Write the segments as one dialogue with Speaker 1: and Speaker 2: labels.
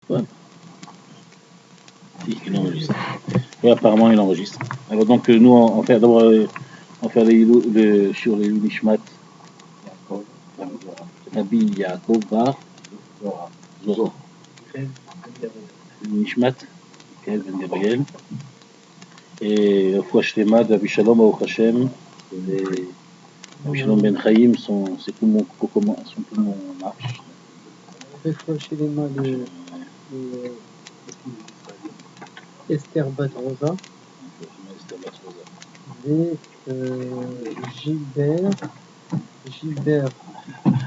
Speaker 1: Ouais. Si, il enregistre. Oui, apparemment, il enregistre. Alors, donc, nous, on fait d'abord on fait sur les Nishmat. Rabbi Yaakov Bar Zohar. Nishmat, Michael Ben Gabriel. Et Fouach Shlema d'Avishalom Baruch Hashem. Avishalom Ben Chaim, ses poumons marchent.
Speaker 2: Fouach Shlema de Esther Bat Rosa. Et Gilbert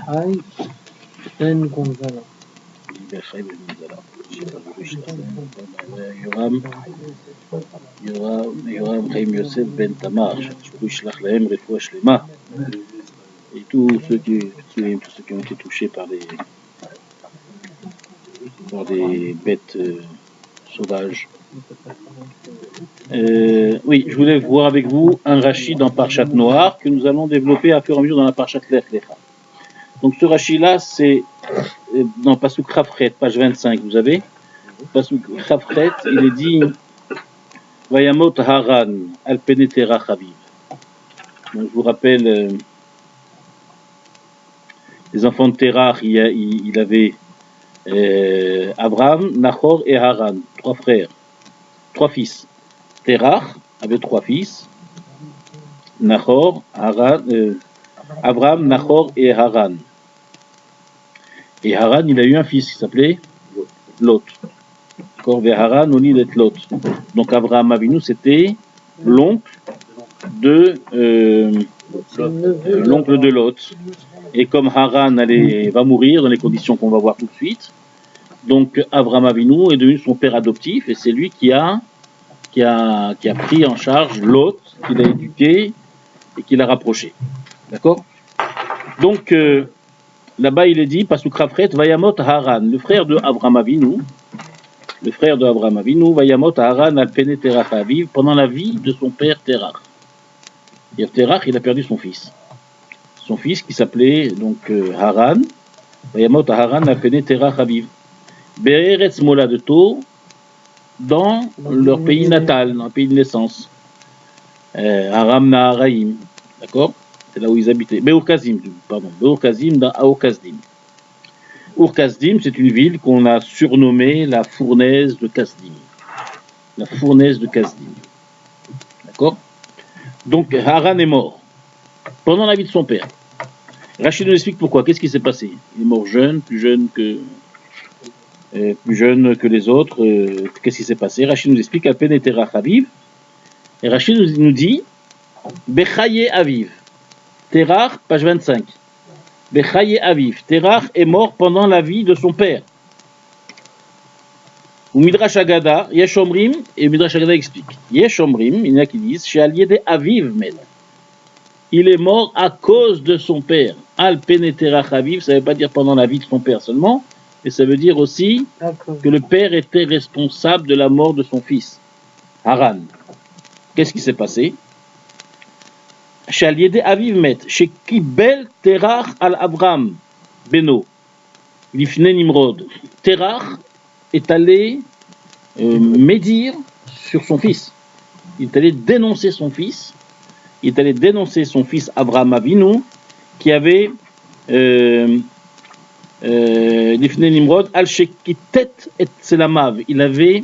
Speaker 2: Hay Ben Gonzala.
Speaker 1: Gilbert Hay Ben Gonzala. Yoram Chaim Yosef Ben Tamar. Shlach Lahem Refoua Shlema. Et tous ceux qui ont été touchés par des bêtes sauvages. Oui, je voulais voir avec vous un Rashi dans Parshat Noach que nous allons développer à fur et à mesure dans la Parshat Lech Lecha. Donc ce Rashi-là, c'est dans Pasuk Chavchet, page 25, vous avez Pasuk Chavchet, il est dit Vayamot Haran al Penetera Chaviv. Donc je vous rappelle, les enfants de Terach, il avait Abraham, Nachor et Haran, trois frères, trois fils. Terach avait trois fils, Nachor, Haran, Abraham, Nachor et Haran. Et Haran, il a eu un fils qui s'appelait Lot. D'accord, vers Haran, on lit Lot. Donc Abraham Avinu, c'était l'oncle de Lot. Et comme Haran va mourir dans les conditions qu'on va voir tout de suite, donc Abraham Avinu est devenu son père adoptif et c'est lui qui a pris en charge Lot, qu'il a éduqué et qu'il a rapproché. D'accord? Donc là-bas il est dit Pasuk Chavchet Vayamot Haran, le frère de Abraham Avinu, Vayamot Haran al Pene Terach Aviv, pendant la vie de son père Terach. Et Terach, il a perdu son fils. Son fils qui s'appelait donc Haran, Vayamot Haran al Pene Terach Aviv. Be'eretz Moladeto, dans leur pays natal, dans le pays de naissance. Aram Naharaim, d'accord? C'est là où ils habitaient. Be'ur-Kazim, dans Aur-Kazdim. Ur-Kazdim, c'est une ville qu'on a surnommée la fournaise de Kazdim. La fournaise de Kazdim. D'accord? Donc, Haran est mort pendant la vie de son père. Rachid nous explique pourquoi. Qu'est-ce qui s'est passé? Il est mort jeune, plus jeune que les autres. Qu'est-ce qui s'est passé? Rachid nous explique Alpen et Terach Aviv. Et Rachid nous dit Bechaye Aviv. Terach, page 25. Bechaye Aviv. Terach est mort pendant la vie de son père. Ou Midrash Agada, Yesh Omrim, et Midrash Agada explique. Yesh Omrim, il y en a qui disent She'aliede Aviv Med. Il est mort à cause de son père. Alpen et Terach Aviv, ça ne veut pas dire pendant la vie de son père seulement. Et ça veut dire aussi que le père était responsable de la mort de son fils, Haran. Qu'est-ce qui s'est passé? Shaliede Aviv Met, chez Kibel Terach al Abraham, Beno, Lifne Nimrod. Terach est allé médire sur son fils. Il est allé dénoncer son fils. Il est allé dénoncer son fils Abraham Avinu, qui avait Lifne Nimrod, Al-Shekitet et Tselamav. Il avait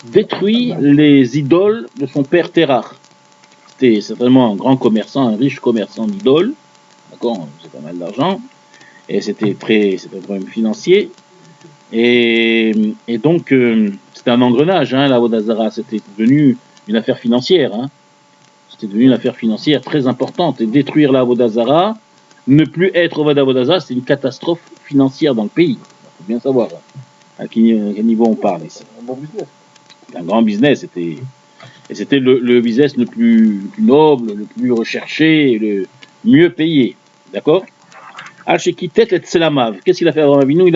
Speaker 1: détruit les idoles de son père Terach. C'était certainement un grand commerçant, un riche commerçant d'idoles. D'accord, c'est pas mal d'argent. Et c'était un problème financier. Et donc, c'était un engrenage, la Vodazara. C'était devenu une affaire financière. C'était devenu une affaire financière très importante. Et détruire la Vodazara, ne plus être au Vodazara, c'est une catastrophe financière dans le pays. Il faut bien savoir à quel niveau on parle ici. Un grand business. Et c'était le business le plus noble, le plus recherché, le mieux payé. D'accord? Al-Shekitet et Tselamav. Qu'est-ce qu'il a fait avant Avinu?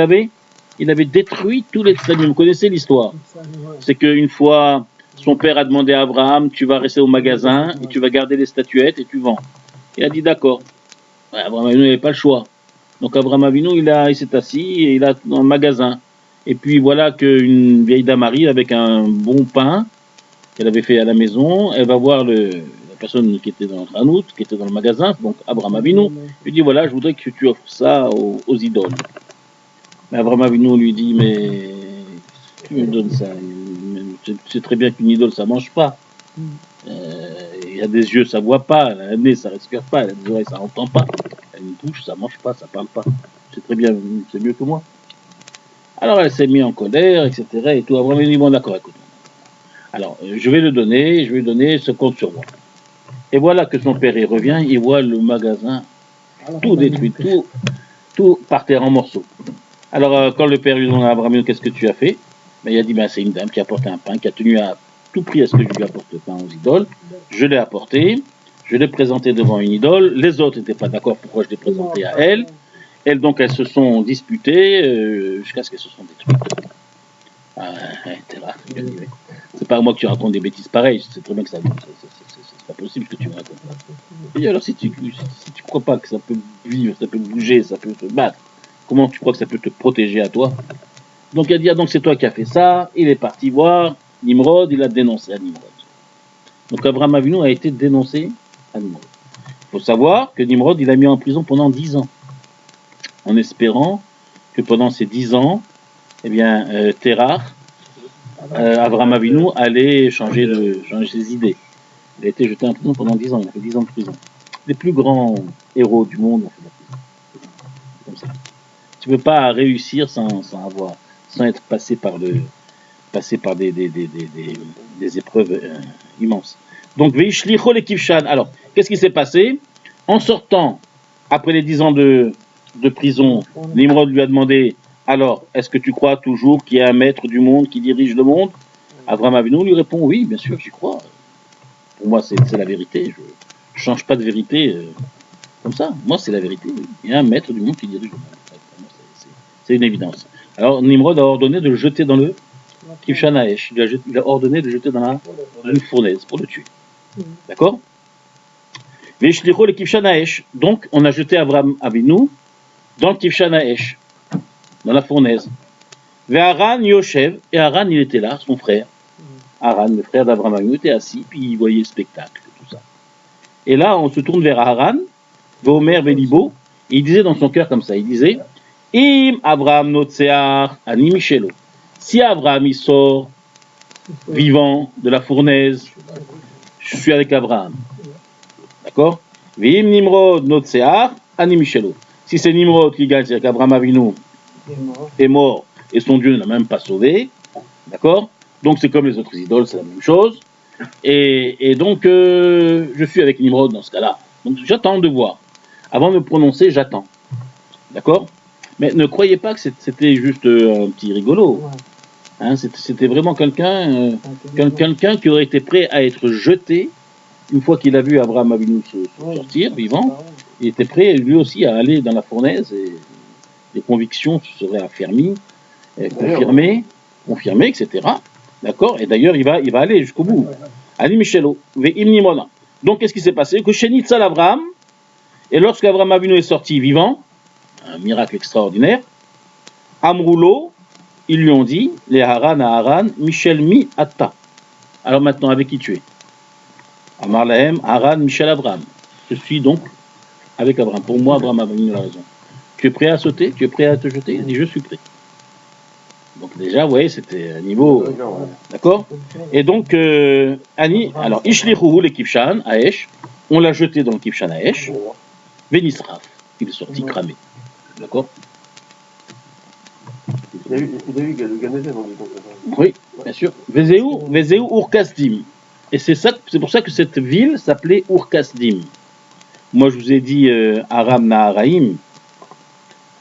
Speaker 1: Il avait détruit tous les Tselamim. Vous connaissez l'histoire? C'est qu'une fois, son père a demandé à Abraham, tu vas rester au magasin et tu vas garder les statuettes et tu vends. Il a dit d'accord. Abraham Avinu n'avait pas le choix. Donc Abraham Avinu, il s'est assis et il a dans le magasin. Et puis voilà qu'une vieille dame arrive avec un bon pain qu'elle avait fait à la maison. Elle va voir la personne qui était dans le Hanout, qui était dans le magasin, donc Abraham Avinu. Il lui dit voilà, je voudrais que tu offres ça aux idoles. Mais Abraham Avinu lui dit mais tu me donnes ça. Tu sais très bien qu'une idole ça mange pas. Il a des yeux, ça voit pas. Elle a un nez, ça respire pas. Elle a des oreilles, ça entend pas. Elle a une bouche, ça mange pas, ça parle pas. C'est très bien, c'est mieux que moi. Alors elle s'est mise en colère, etc. Et tout. Abraham Avinu dit bon d'accord, écoute. Alors je vais lui donner ce compte sur moi. Et voilà que son père il revient, il voit le magasin tout détruit, tout par terre en morceaux. Alors quand le père lui demande à Abraham qu'est-ce que tu as fait, ben, il a dit ben, c'est une dame qui a apporté un pain, qui a tenu à tout prix à ce que je lui apporte le pain aux idoles. Je l'ai apporté, je l'ai présenté devant une idole. Les autres n'étaient pas d'accord pourquoi je l'ai présenté à elle. Elles donc elles se sont disputées jusqu'à ce qu'elles se sont détruites. T'es rare. C'est pas à moi que tu racontes des bêtises pareilles. C'est très bien que c'est pas possible que tu me racontes ça. Et alors si tu crois pas que ça peut vivre, ça peut bouger, ça peut te battre, comment tu crois que ça peut te protéger à toi? Donc il a dit donc c'est toi qui as fait ça. Il est parti voir Nimrod, il a dénoncé à Nimrod. Donc Abraham Avinu a été dénoncé à Nimrod. Il faut savoir que Nimrod il a mis en prison pendant 10 ans, en espérant que pendant ces 10 ans, eh bien Terah, Abraham Avinu allait changer ses idées. Il a été jeté en prison pendant 10 ans, il a fait 10 ans de prison. Les plus grands héros du monde ont fait la prison. Comme ça. Tu ne peux pas réussir sans être passé par des épreuves immenses. Donc, Veishlicho le Kivshan. Alors, qu'est-ce qui s'est passé? En sortant, après les 10 ans de prison, Nimrod lui a demandé alors, est-ce que tu crois toujours qu'il y a un maître du monde qui dirige le monde? Abraham Avinu lui répond oui, bien sûr, j'y crois. Pour moi, c'est la vérité. Je ne change pas de vérité comme ça. Moi, c'est la vérité. Il y a un maître du monde qui dirige le monde. C'est une évidence. Alors, Nimrod a ordonné de le jeter dans le Kivshan Haesh. Il a ordonné de le jeter dans une fournaise pour le tuer. D'accord? Veishlicho le Kivshan Haesh. Donc, on a jeté Abraham Avinu dans le Kivshan Haesh, dans la fournaise. Ve'Haran Yoshev, et Haran, il était là, son frère. Haran, le frère d'Abraham Avinu, était assis, puis il voyait le spectacle, tout ça. Et là, on se tourne vers Haran, Ve'Omer Velibo, et il disait dans son cœur comme ça, il disait Im Abraham Notsear Ani Michelo. Si Abraham il sort vivant de la fournaise, je suis avec Abraham. D'accord? Ve'im Nimrod Notsear Ani Michelo. Si c'est Nimrod qui gagne, c'est-à-dire qu'Abraham Avinu est mort et son Dieu ne l'a même pas sauvé. D'accord? Donc c'est comme les autres idoles, c'est la même chose. Et donc je suis avec Nimrod dans ce cas-là. Donc j'attends de voir. Avant de me prononcer, j'attends. D'accord? Mais ne croyez pas que c'était juste un petit rigolo. Hein, c'était vraiment quelqu'un qui aurait été prêt à être jeté une fois qu'il a vu Abraham Avinu sortir vivant. Il était prêt lui aussi à aller dans la fournaise et les convictions se seraient affermies, confirmées, etc. D'accord? Et d'ailleurs, il va aller jusqu'au bout. Ali Michelo, Ve'im Nimona. Donc, qu'est-ce qui s'est passé? Que chez Nitzal Abraham, et lorsqu'Abraham Avinu est sorti vivant, un miracle extraordinaire, Amroulo, ils lui ont dit, les Haran à Haran, Michel mi atta. Alors maintenant, avec qui tu es? Amar Lahem, Haran, Michel Abraham. Je suis donc avec Abraham. Pour moi, Abraham Avinu a raison. Tu es prêt à sauter? Tu es prêt à te jeter? Il dit, je suis prêt. Donc déjà, vous voyez, c'était un niveau... D'accord? Et donc, alors, Ishlichuhu le Kivshan Haesh, on l'a jeté dans le Kivshan Haesh, Venisraf, il est sorti cramé. D'accord?
Speaker 3: Il a eu le Ganeden, on dit donc.
Speaker 1: Oui, bien sûr. Vezeu Urkasdim. Et c'est pour ça que cette ville s'appelait Urkasdim. Moi, je vous ai dit Aram Naharaim,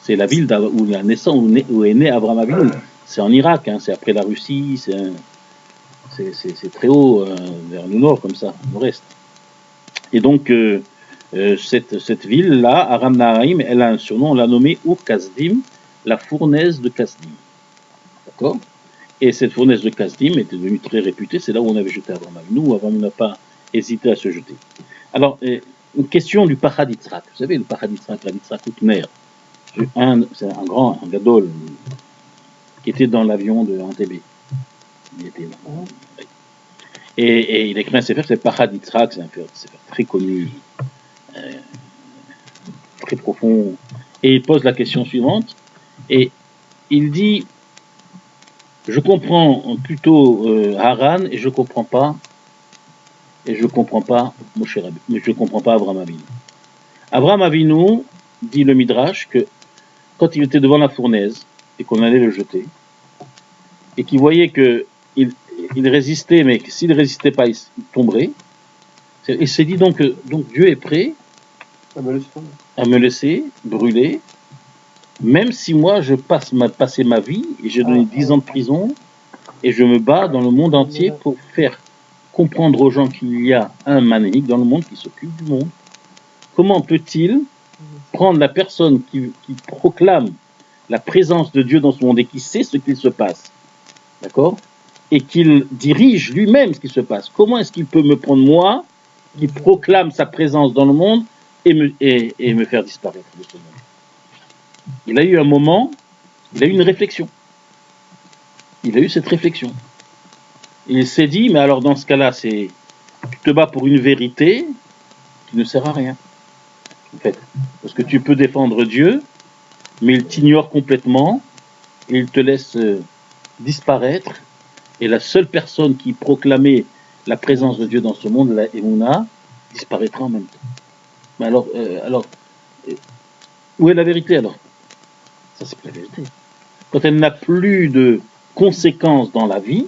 Speaker 1: c'est la ville où est né Abraham Avinu. C'est en Irak, hein, c'est après la Russie, c'est très haut, vers le nord, comme ça, nord-est. Et donc, cette ville-là, Aram Naharaim, elle a un surnom, on l'a nommée Ur-Kasdim, la fournaise de Kasdim. D'accord? Et cette fournaise de Kasdim était devenue très réputée, c'est là où on avait jeté Abraham Avinu, où Abraham n'a pas hésité à se jeter. Alors, une question du Pachad Yitzhak. Vous savez, le Pachad Yitzhak, la Yitzhak Utmer, c'est un gadol, qui était dans l'avion de Entebbe. Il était là. Et il écrit un sefer, c'est Pachad Yitzhak, c'est un sefer très connu, très profond. Et il pose la question suivante, et il dit, je comprends plutôt Haran, et je comprends pas Moshe Rabbeinu, mais je comprends pas Abraham Avinu. Abraham Avinu, dit le Midrash, que quand il était devant la fournaise, et qu'on allait le jeter, et qu'il voyait que il résistait, mais que s'il ne résistait pas, il tomberait. Il s'est dit donc Dieu est prêt à me laisser brûler, même si moi je passé ma vie, et j'ai donné 10 ans de prison, et je me bats dans le monde entier pour faire comprendre aux gens qu'il y a un manéique dans le monde qui s'occupe du monde. Comment peut-il prendre la personne qui proclame la présence de Dieu dans ce monde et qui sait ce qu'il se passe, d'accord, et qu'il dirige lui-même ce qui se passe. Comment est-ce qu'il peut me prendre moi, qui proclame sa présence dans le monde, et me faire disparaître de ce monde? Il a eu un moment, il a eu une réflexion. Il a eu cette réflexion. Il s'est dit, mais alors dans ce cas-là, tu te bats pour une vérité qui ne sert à rien. En fait, parce que tu peux défendre Dieu, mais il t'ignore complètement, et il te laisse disparaître. Et la seule personne qui proclamait la présence de Dieu dans ce monde, la Emouna, disparaîtra en même temps. Mais alors, où est la vérité alors? Ça, c'est pas la vérité. Quand elle n'a plus de conséquences dans la vie,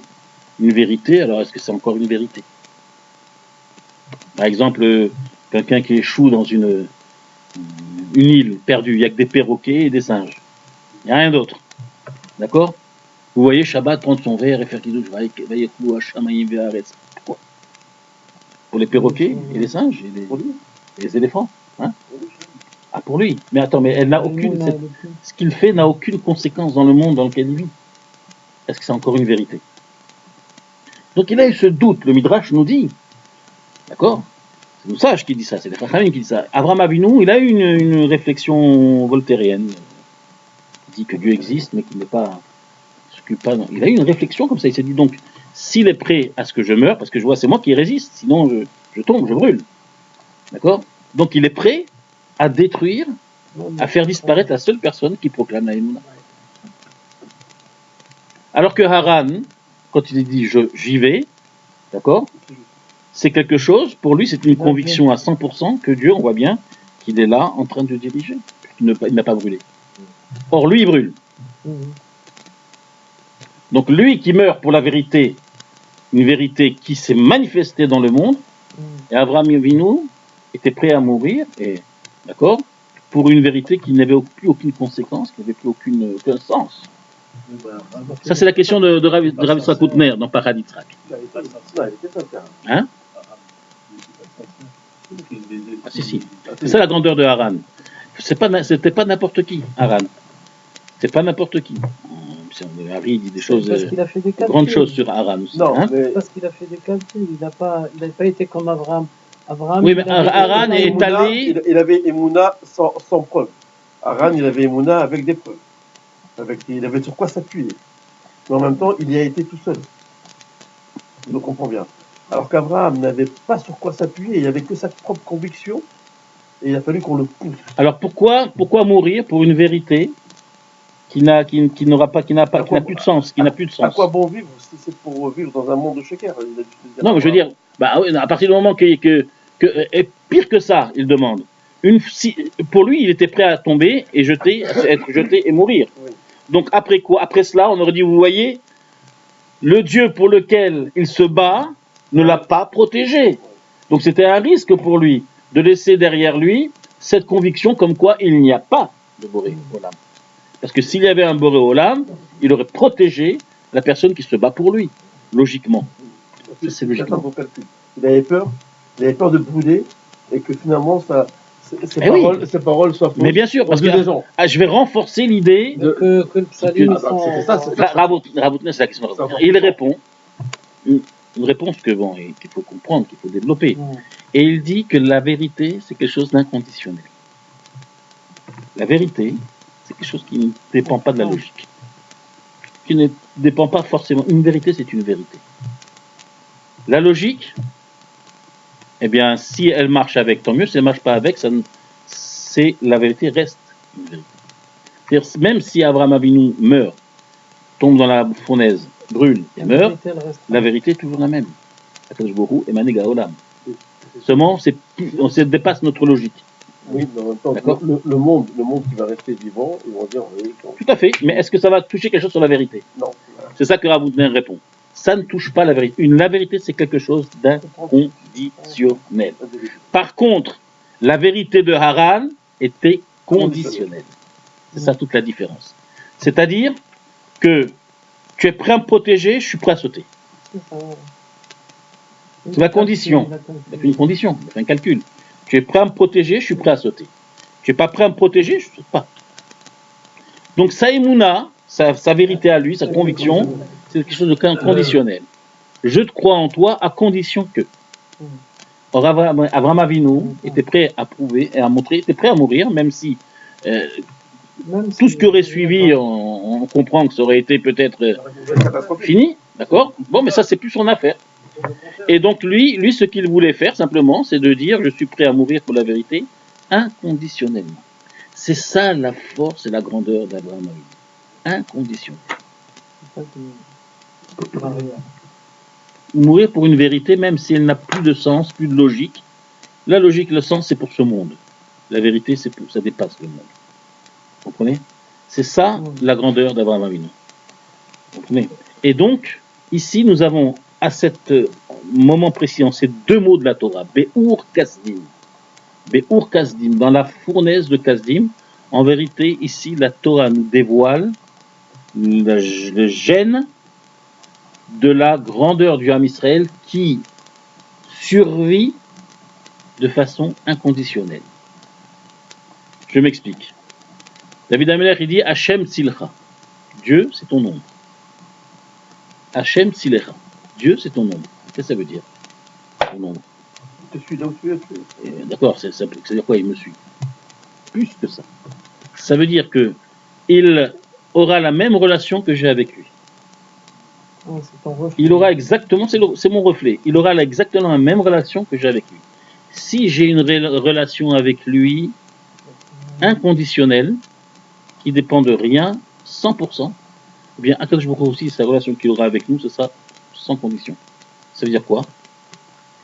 Speaker 1: une vérité, alors est-ce que c'est encore une vérité? Par exemple, quelqu'un qui échoue dans une île perdue, il n'y a que des perroquets et des singes. Il n'y a rien d'autre. D'accord? Vous voyez Shabbat prendre son verre et faire qu'il Pourquoi? Pour les perroquets et les singes et les éléphants. Hein? Ah, pour lui. Mais attends, mais elle n'a aucune. Ce qu'il fait n'a aucune conséquence dans le monde dans lequel il vit. Est-ce que c'est encore une vérité? Donc il a eu ce doute, le Midrash nous dit. D'accord? C'est le sage qui dit ça, c'est les Chachamim qui dit ça. Abraham Avinu, il a eu une réflexion voltairienne. Il dit que Dieu existe, mais qu'il n'est pas. Il a eu une réflexion comme ça, il s'est dit donc, s'il est prêt à ce que je meure, parce que je vois c'est moi qui résiste, sinon je tombe, je brûle. D'accord? Donc il est prêt à détruire, à faire disparaître la seule personne qui proclame la Emouna. Alors que Haran, quand il dit j'y vais, d'accord? C'est quelque chose, pour lui c'est une conviction à 100% que Dieu, on voit bien qu'il est là en train de diriger. Il n'a pas brûlé. Or lui il brûle. Donc lui qui meurt pour la vérité, une vérité qui s'est manifestée dans le monde, et Abraham Avinu était prêt à mourir, et d'accord, pour une vérité qui n'avait plus aucune conséquence, qui n'avait plus aucun sens. Ça c'est la question de Rav Yitzhak Koutner dans Pachad Yitzhak. Hein? Ah si. C'est ça la grandeur de Haran. C'était pas n'importe qui, Haran. C'est pas n'importe qui. Harry dit des choses, grandes choses sur Haran aussi.
Speaker 2: Non, hein? Parce qu'il a fait des calculs. Il n'a pas été comme Abraham.
Speaker 1: Oui, mais Haran est allé.
Speaker 3: Il avait Emouna sans preuve. Haran, il avait Emouna avec des preuves. Il avait sur quoi s'appuyer. Mais en même temps, il y a été tout seul. Je le comprends bien. Alors qu'Abraham n'avait pas sur quoi s'appuyer. Il n'y avait que sa propre conviction. Et il a fallu qu'on le pousse.
Speaker 1: Alors pourquoi mourir pour une vérité qui n'a plus de sens,
Speaker 3: À quoi bon vivre si c'est pour vivre dans un monde de shaker?
Speaker 1: Non, mais je veux dire, à partir du moment et pire que ça, il demande. Pour lui, il était prêt à tomber et être jeté et mourir.
Speaker 3: Oui.
Speaker 1: Donc après quoi? Après cela, on aurait dit, vous voyez, le Dieu pour lequel il se bat ne l'a pas protégé. Donc c'était un risque pour lui de laisser derrière lui cette conviction comme quoi il n'y a pas de Boré Olam. Parce que s'il y avait un Boré Olam, il aurait protégé la personne qui se bat pour lui, logiquement. Ça, c'est logiquement.
Speaker 3: Il avait peur de brûler et que finalement ses paroles soient fausses.
Speaker 1: Mais bien sûr, parce que je vais renforcer l'idée
Speaker 2: que le salut
Speaker 1: Raboutner, c'est la question. Et il répond une réponse qu'il faut comprendre, qu'il faut développer. Et il dit que la vérité, c'est quelque chose d'inconditionnel. La vérité, c'est quelque chose qui ne dépend pas de la logique. qui ne dépend pas forcément. Une vérité, c'est une vérité. La logique, eh bien, si elle marche avec, tant mieux. Si elle ne marche pas avec, la vérité reste une vérité. C'est-à-dire, même si Abraham Avinu meurt, tombe dans la fournaise, brûle et meurt, la vérité est toujours la même. Akadosh Baruch Hu emané gaolam. Seulement, on se dépasse notre logique.
Speaker 3: Oui, mais en même temps, le monde qui va rester vivant, ils vont dire oui.
Speaker 1: Tout à fait, mais est-ce que ça va toucher quelque chose sur la vérité?
Speaker 3: Non.
Speaker 1: C'est ça que Raboudner répond. Ça ne touche pas la vérité. La vérité, c'est quelque chose d'inconditionnel. Par contre, la vérité de Haran était conditionnelle. C'est ça toute la différence. C'est-à-dire que tu es prêt à me protéger, je suis prêt à sauter. C'est la condition. C'est une condition, c'est un calcul. Tu es prêt à me protéger, je suis prêt à sauter. Tu n'es pas prêt à me protéger, je ne saute pas. Donc sa émouna, sa vérité à lui, sa conviction, c'est quelque chose de conditionnel. Je te crois en toi à condition que. Or, Abraham Avinu était prêt à prouver et à montrer, était prêt à mourir, même si tout ce qui aurait suivi, on comprend que ça aurait été peut-être fini, d'accord? Bon, mais ça, c'est plus son affaire. Et donc, lui, ce qu'il voulait faire, simplement, c'est de dire, je suis prêt à mourir pour la vérité, inconditionnellement. C'est ça la force et la grandeur d'Abraham Avinu. Inconditionnel. Mourir pour une vérité, même si elle n'a plus de sens, plus de logique. La logique, le sens, c'est pour ce monde. La vérité, ça dépasse le monde. Vous comprenez? C'est ça la grandeur d'Abraham Avinu. Vous comprenez? Et donc, ici, nous avons à cet moment précis, en ces deux mots de la Torah, Be'ur Kasdim. Be'ur Kasdim, dans la fournaise de Kasdim, en vérité, ici, la Torah nous dévoile le gène de la grandeur du Ham Israël qui survit de façon inconditionnelle. Je m'explique. David Ameler, il dit Hachem Tzilcha. Dieu, c'est ton nom. Hachem Tzilcha. Dieu, c'est ton nom. Qu'est-ce que ça veut dire? Ton nom.
Speaker 3: Je suis là où tu es.
Speaker 1: D'accord, ça veut dire quoi? Il me suit. Plus que ça. Ça veut dire que il aura la même relation que j'ai avec lui. Il aura exactement, c'est mon reflet, il aura exactement la même relation que j'ai avec lui. Si j'ai une relation avec lui inconditionnelle, qui dépend de rien, 100%, eh bien, Akadosh Baruch Hu aussi, sa relation qu'il aura avec nous, ce sera sans condition. Ça veut dire quoi?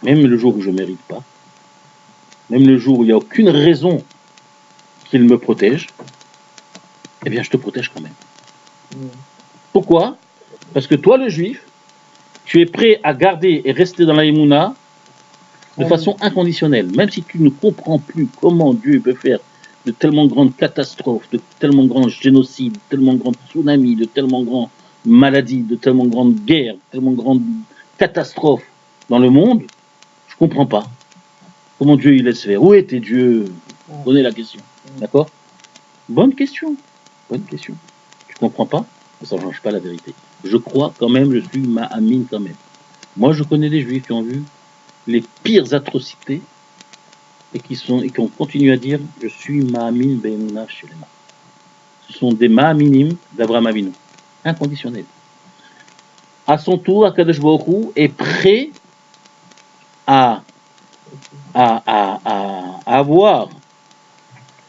Speaker 1: Même le jour où je ne mérite pas, même le jour où il n'y a aucune raison qu'il me protège, eh bien, je te protège quand même. Pourquoi? Parce que toi, le juif, tu es prêt à garder et rester dans la Emouna de façon inconditionnelle. Même si tu ne comprends plus comment Dieu peut faire de tellement grandes catastrophes, de tellement grands génocides, de tellement grands tsunamis, de tellement grandes maladies, de tellement grandes guerres, de tellement grandes catastrophes dans le monde, je ne comprends pas. Comment Dieu il laisse faire? Où était Dieu? Prenez la question. D'accord? Bonne question. Bonne question. Tu ne comprends pas? Ça ne change pas la vérité. Je crois quand même, je suis ma'amine quand même. Moi, je connais des juifs qui ont vu les pires atrocités et qui ont continué à dire je suis ma'amine be'emunah shelema. Ce sont des ma'aminim d'Abraham Avinu, inconditionnels. À son tour, Akadosh Baruch Hu est prêt à avoir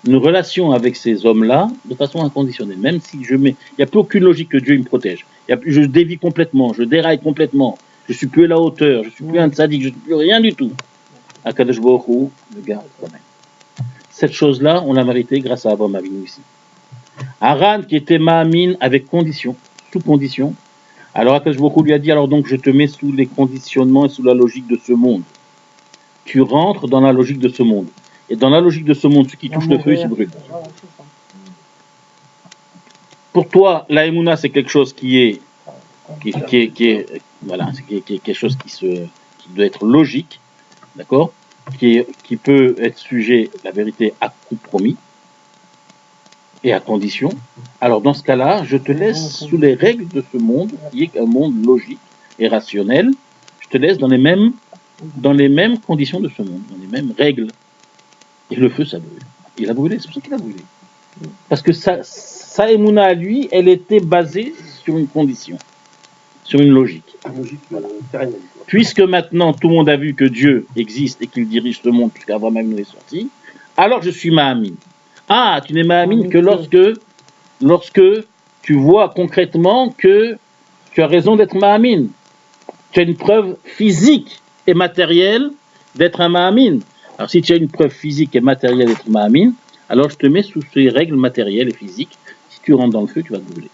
Speaker 1: une relation avec ces hommes-là de façon inconditionnelle. Même si il n'y a plus aucune logique que Dieu me protège. Je dévie complètement, je déraille complètement, je ne suis plus à la hauteur, je ne suis plus un tzaddik, je ne suis plus rien du tout. Akadosh Baruch Hu le garde quand même. Cette chose-là, on l'a méritée grâce à Abraham Avinu ici. Haran qui était ma'amin avec condition, sous condition. Alors Akadosh Baruch Hu lui a dit, alors donc je te mets sous les conditionnements et sous la logique de ce monde. Tu rentres dans la logique de ce monde. Et dans la logique de ce monde, ce qui touche le feu, il se brûle. Pour toi, la Emouna, c'est quelque chose qui est quelque chose qui doit être logique, d'accord, qui peut être sujet, la vérité, à compromis et à condition. Alors dans ce cas-là, je te laisse sous les règles de ce monde, qui est un monde logique et rationnel. Je te laisse dans les mêmes conditions de ce monde, dans les mêmes règles. Et le feu, ça brûle. Il a brûlé, c'est pour ça qu'il a brûlé. Parce que sa émouna à lui, elle était basée sur une condition, sur une logique.
Speaker 3: Une logique terrienne.
Speaker 1: Puisque maintenant tout le monde a vu que Dieu existe et qu'il dirige ce monde, puisqu'Abraham Avinu est sorti, alors je suis Mahamin. Ah, tu n'es Mahamin que lorsque tu vois concrètement que tu as raison d'être Mahamin. Tu as une preuve physique et matérielle d'être un Mahamin. Alors si tu as une preuve physique et matérielle d'être Mahamin, alors je te mets sous ces règles matérielles et physiques. Si tu rentres dans le feu, tu vas te brûler.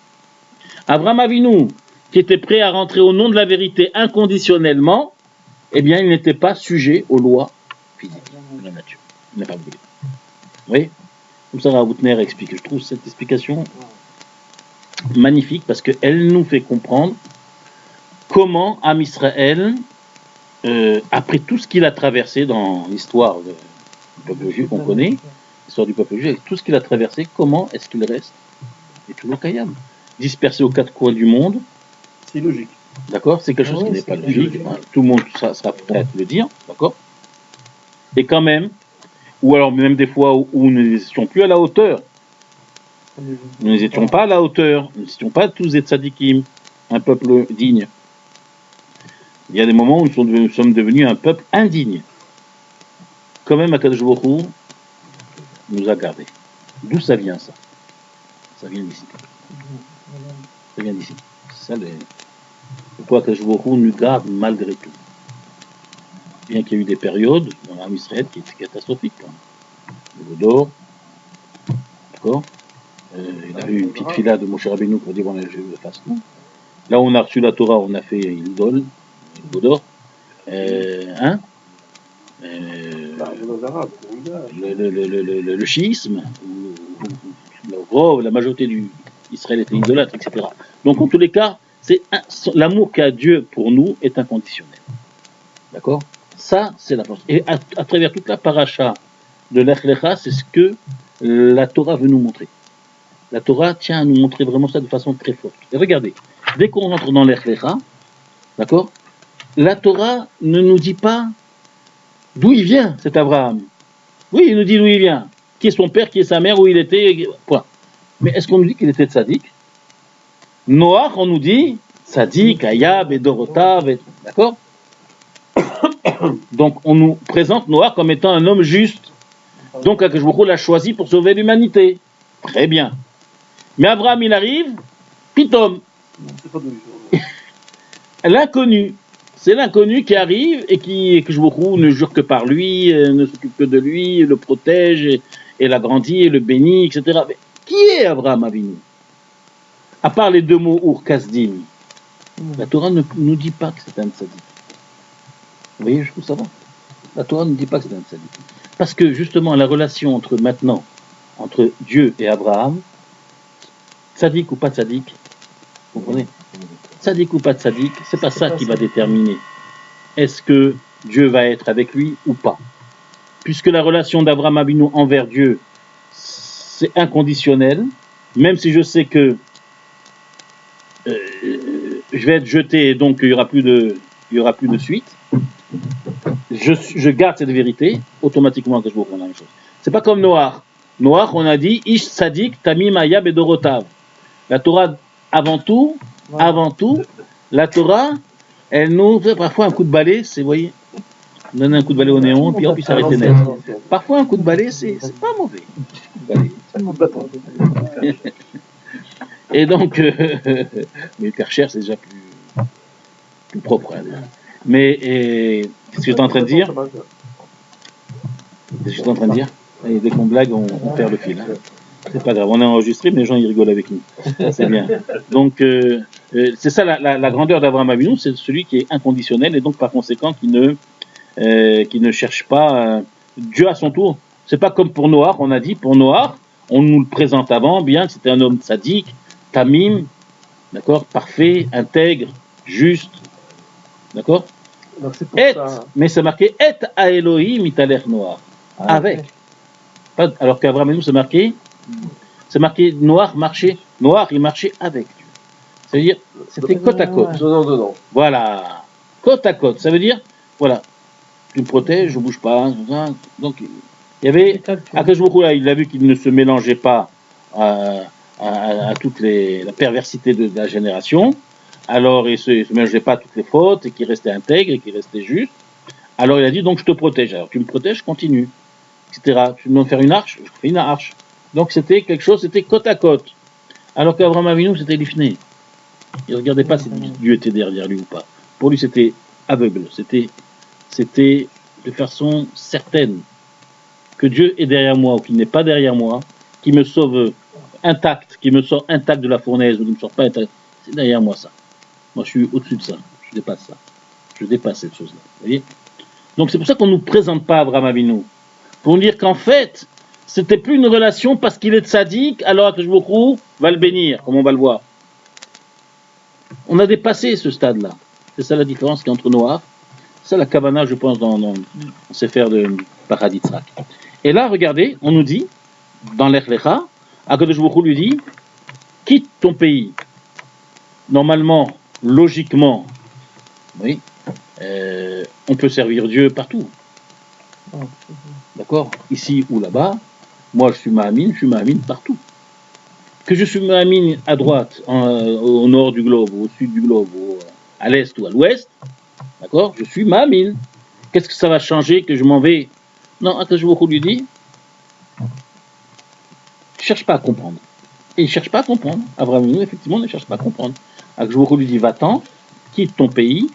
Speaker 1: Abraham Avinu, qui était prêt à rentrer au nom de la vérité inconditionnellement, eh bien, il n'était pas sujet aux lois physiques de la nature. Il n'a pas brûlé. Vous voyez? Comme ça, Raoutner explique. Je trouve cette explication magnifique parce qu'elle nous fait comprendre comment Am Israël, après tout ce qu'il a traversé dans l'histoire du peuple juif qu'on connaît, l'histoire du peuple juif, avec tout ce qu'il a traversé, comment est-ce qu'il reste? Il est toujours Kayam. Dispersé aux quatre coins du monde.
Speaker 3: C'est logique.
Speaker 1: D'accord? C'est quelque chose qui n'est pas logique. Hein. Tout le monde sera prêt à te le dire. D'accord? Et quand même, ou alors même des fois où nous n'étions plus à la hauteur. Nous n'étions pas à la hauteur. Nous n'étions pas tous des tzadikim, un peuple digne. Il y a des moments où nous sommes devenus un peuple indigne. Quand même, Akadosh Baruch Hu nous a gardés. D'où ça vient, ça? Ça vient d'ici. Ça vient d'ici. C'est ça pourquoi Akadosh Baruch Hu nous garde malgré tout. Bien qu'il y ait eu des périodes dans l'armée israélienne qui étaient catastrophiques. Le Godor, d'accord? Il a eu une petite fila de Moshe Rabbeinu pour dire bon, je le fasse. Là où on a reçu la Torah, on a fait une idole, le Godor. Le chiisme, la majorité d'Israël était idolâtre, etc. Donc en tous les cas, l'amour qu'a Dieu pour nous est inconditionnel. D'accord? Ça, c'est la force. Et à travers toute la paracha de l'Ech Lecha, c'est ce que la Torah veut nous montrer. La Torah tient à nous montrer vraiment ça de façon très forte. Et regardez, dès qu'on rentre dans l'Ech Lecha, d'accord, la Torah ne nous dit pas d'où il vient, cet Abraham. Oui, il nous dit d'où il vient. Qui est son père, qui est sa mère, où il était, point. Mais est-ce qu'on nous dit qu'il était tzaddik? Noach, on nous dit tzaddik, Ayab, et Dorotav, d'accord? Donc on nous présente Noach comme étant un homme juste. Donc Akadosh Baruch Hu l'a choisi pour sauver l'humanité. Très bien. Mais Abraham, il arrive, pitom. L'inconnu. C'est l'inconnu qui arrive et qui Akadosh Baruch Hu ne jure que par lui, ne s'occupe que de lui, le protège et l'agrandit et le bénit, etc. Mais qui est Abraham Avinu? À part les deux mots Ur Kasdim, la Torah ne nous dit pas que c'est un tzaddik. Vous voyez, je trouve ça va. La Torah ne dit pas que c'est un tzaddik. Parce que justement, la relation entre Dieu et Abraham, tzaddik ou pas tzaddik, vous comprenez? Tzaddik ou pas tzaddik, c'est pas ça qui va déterminer est-ce que Dieu va être avec lui ou pas. Puisque la relation d'Abraham Avinu envers Dieu, c'est inconditionnel, même si je sais que je vais être jeté et donc il y aura plus de suite. Je garde cette vérité, automatiquement que je vous prends la même chose. C'est pas comme Noach. Noach, on a dit Ish Sadik Tamim Ayab et Dorotav. La Torah, avant tout, la Torah, elle nous fait parfois un coup de balai, vous voyez, on donne un coup de balai au néon, puis hop, il s'arrête net. Parfois, un coup de balai, c'est pas mauvais. Et donc, mais le Karcher, c'est déjà plus propre. Hein. Mais, qu'est-ce que j'étais en train de dire? Et dès qu'on blague, on perd le fil. Hein. C'est pas grave, on est enregistré, mais les gens ils rigolent avec nous. C'est bien. Donc, c'est ça la grandeur d'Abraham Avinu, c'est celui qui est inconditionnel et donc par conséquent qui ne cherche pas Dieu à son tour. C'est pas comme pour Noach, on a dit, pour Noach, on nous le présente avant, bien que c'était un homme sadique, tamim, d'accord, parfait, intègre, juste, d'accord. Mais c'est marqué et à Elohim italer Noach, avec. Alors qu'Abraham Avinu c'est marqué Noach marchait, il marchait avec Dieu. C'est-à-dire, c'était côte à côte.
Speaker 3: Donnant.
Speaker 1: Voilà, côte à côte. Ça veut dire, voilà, tu me protèges, je ne bouge pas. Donc, il y avait, Akadosh Baruch Hu, il a vu qu'il ne se mélangeait pas à à toute la perversité de la génération. Alors il se mélangeait pas à toutes les fautes et qu'il restait intègre et qu'il restait juste. Alors il a dit donc je te protège. Alors tu me protèges, continue, etc. Tu veux me faire une arche, je fais une arche. Donc c'était quelque chose, c'était côte à côte. Alors qu'Abraham Avinu c'était lifné. Il regardait pas si Dieu était derrière lui ou pas. Pour lui c'était aveugle. C'était de façon certaine que Dieu est derrière moi ou qu'il n'est pas derrière moi, qui me sauve intact, qui me sort intact de la fournaise ou qui ne me sort pas intact. C'est derrière moi ça. Moi je suis au-dessus de ça. Je dépasse ça. Je dépasse cette chose-là. Vous voyez? Donc c'est pour ça qu'on ne nous présente pas Abraham Avinu. Pour nous dire qu'en fait, c'était plus une relation parce qu'il est tzaddik, alors que je va le bénir, comme on va le voir. On a dépassé ce stade-là. C'est ça la différence qu'il y a entre Noah. C'est la Kavana, je pense, dans Sefer de Paradis Tzrak. Et là, regardez, on nous dit, dans l'Ech Lecha, Akadosh Baruch Hu lui dit, quitte ton pays. Normalement, logiquement, oui, on peut servir Dieu partout. D'accord? Ici ou là-bas, moi je suis Mahamine partout. Que je suis Mahamine à droite, au nord du globe, au sud du globe, à l'est ou à l'ouest, d'accord? Je suis Mahamine. Qu'est-ce que ça va changer que je m'en vais? Non, Akadosh Baruch Hu lui dit, ne cherche pas à comprendre. Et il ne cherche pas à comprendre. Abraham, effectivement, ne cherche pas à comprendre. Akadosh Baruch Hu lui dit, va-t'en, quitte ton pays.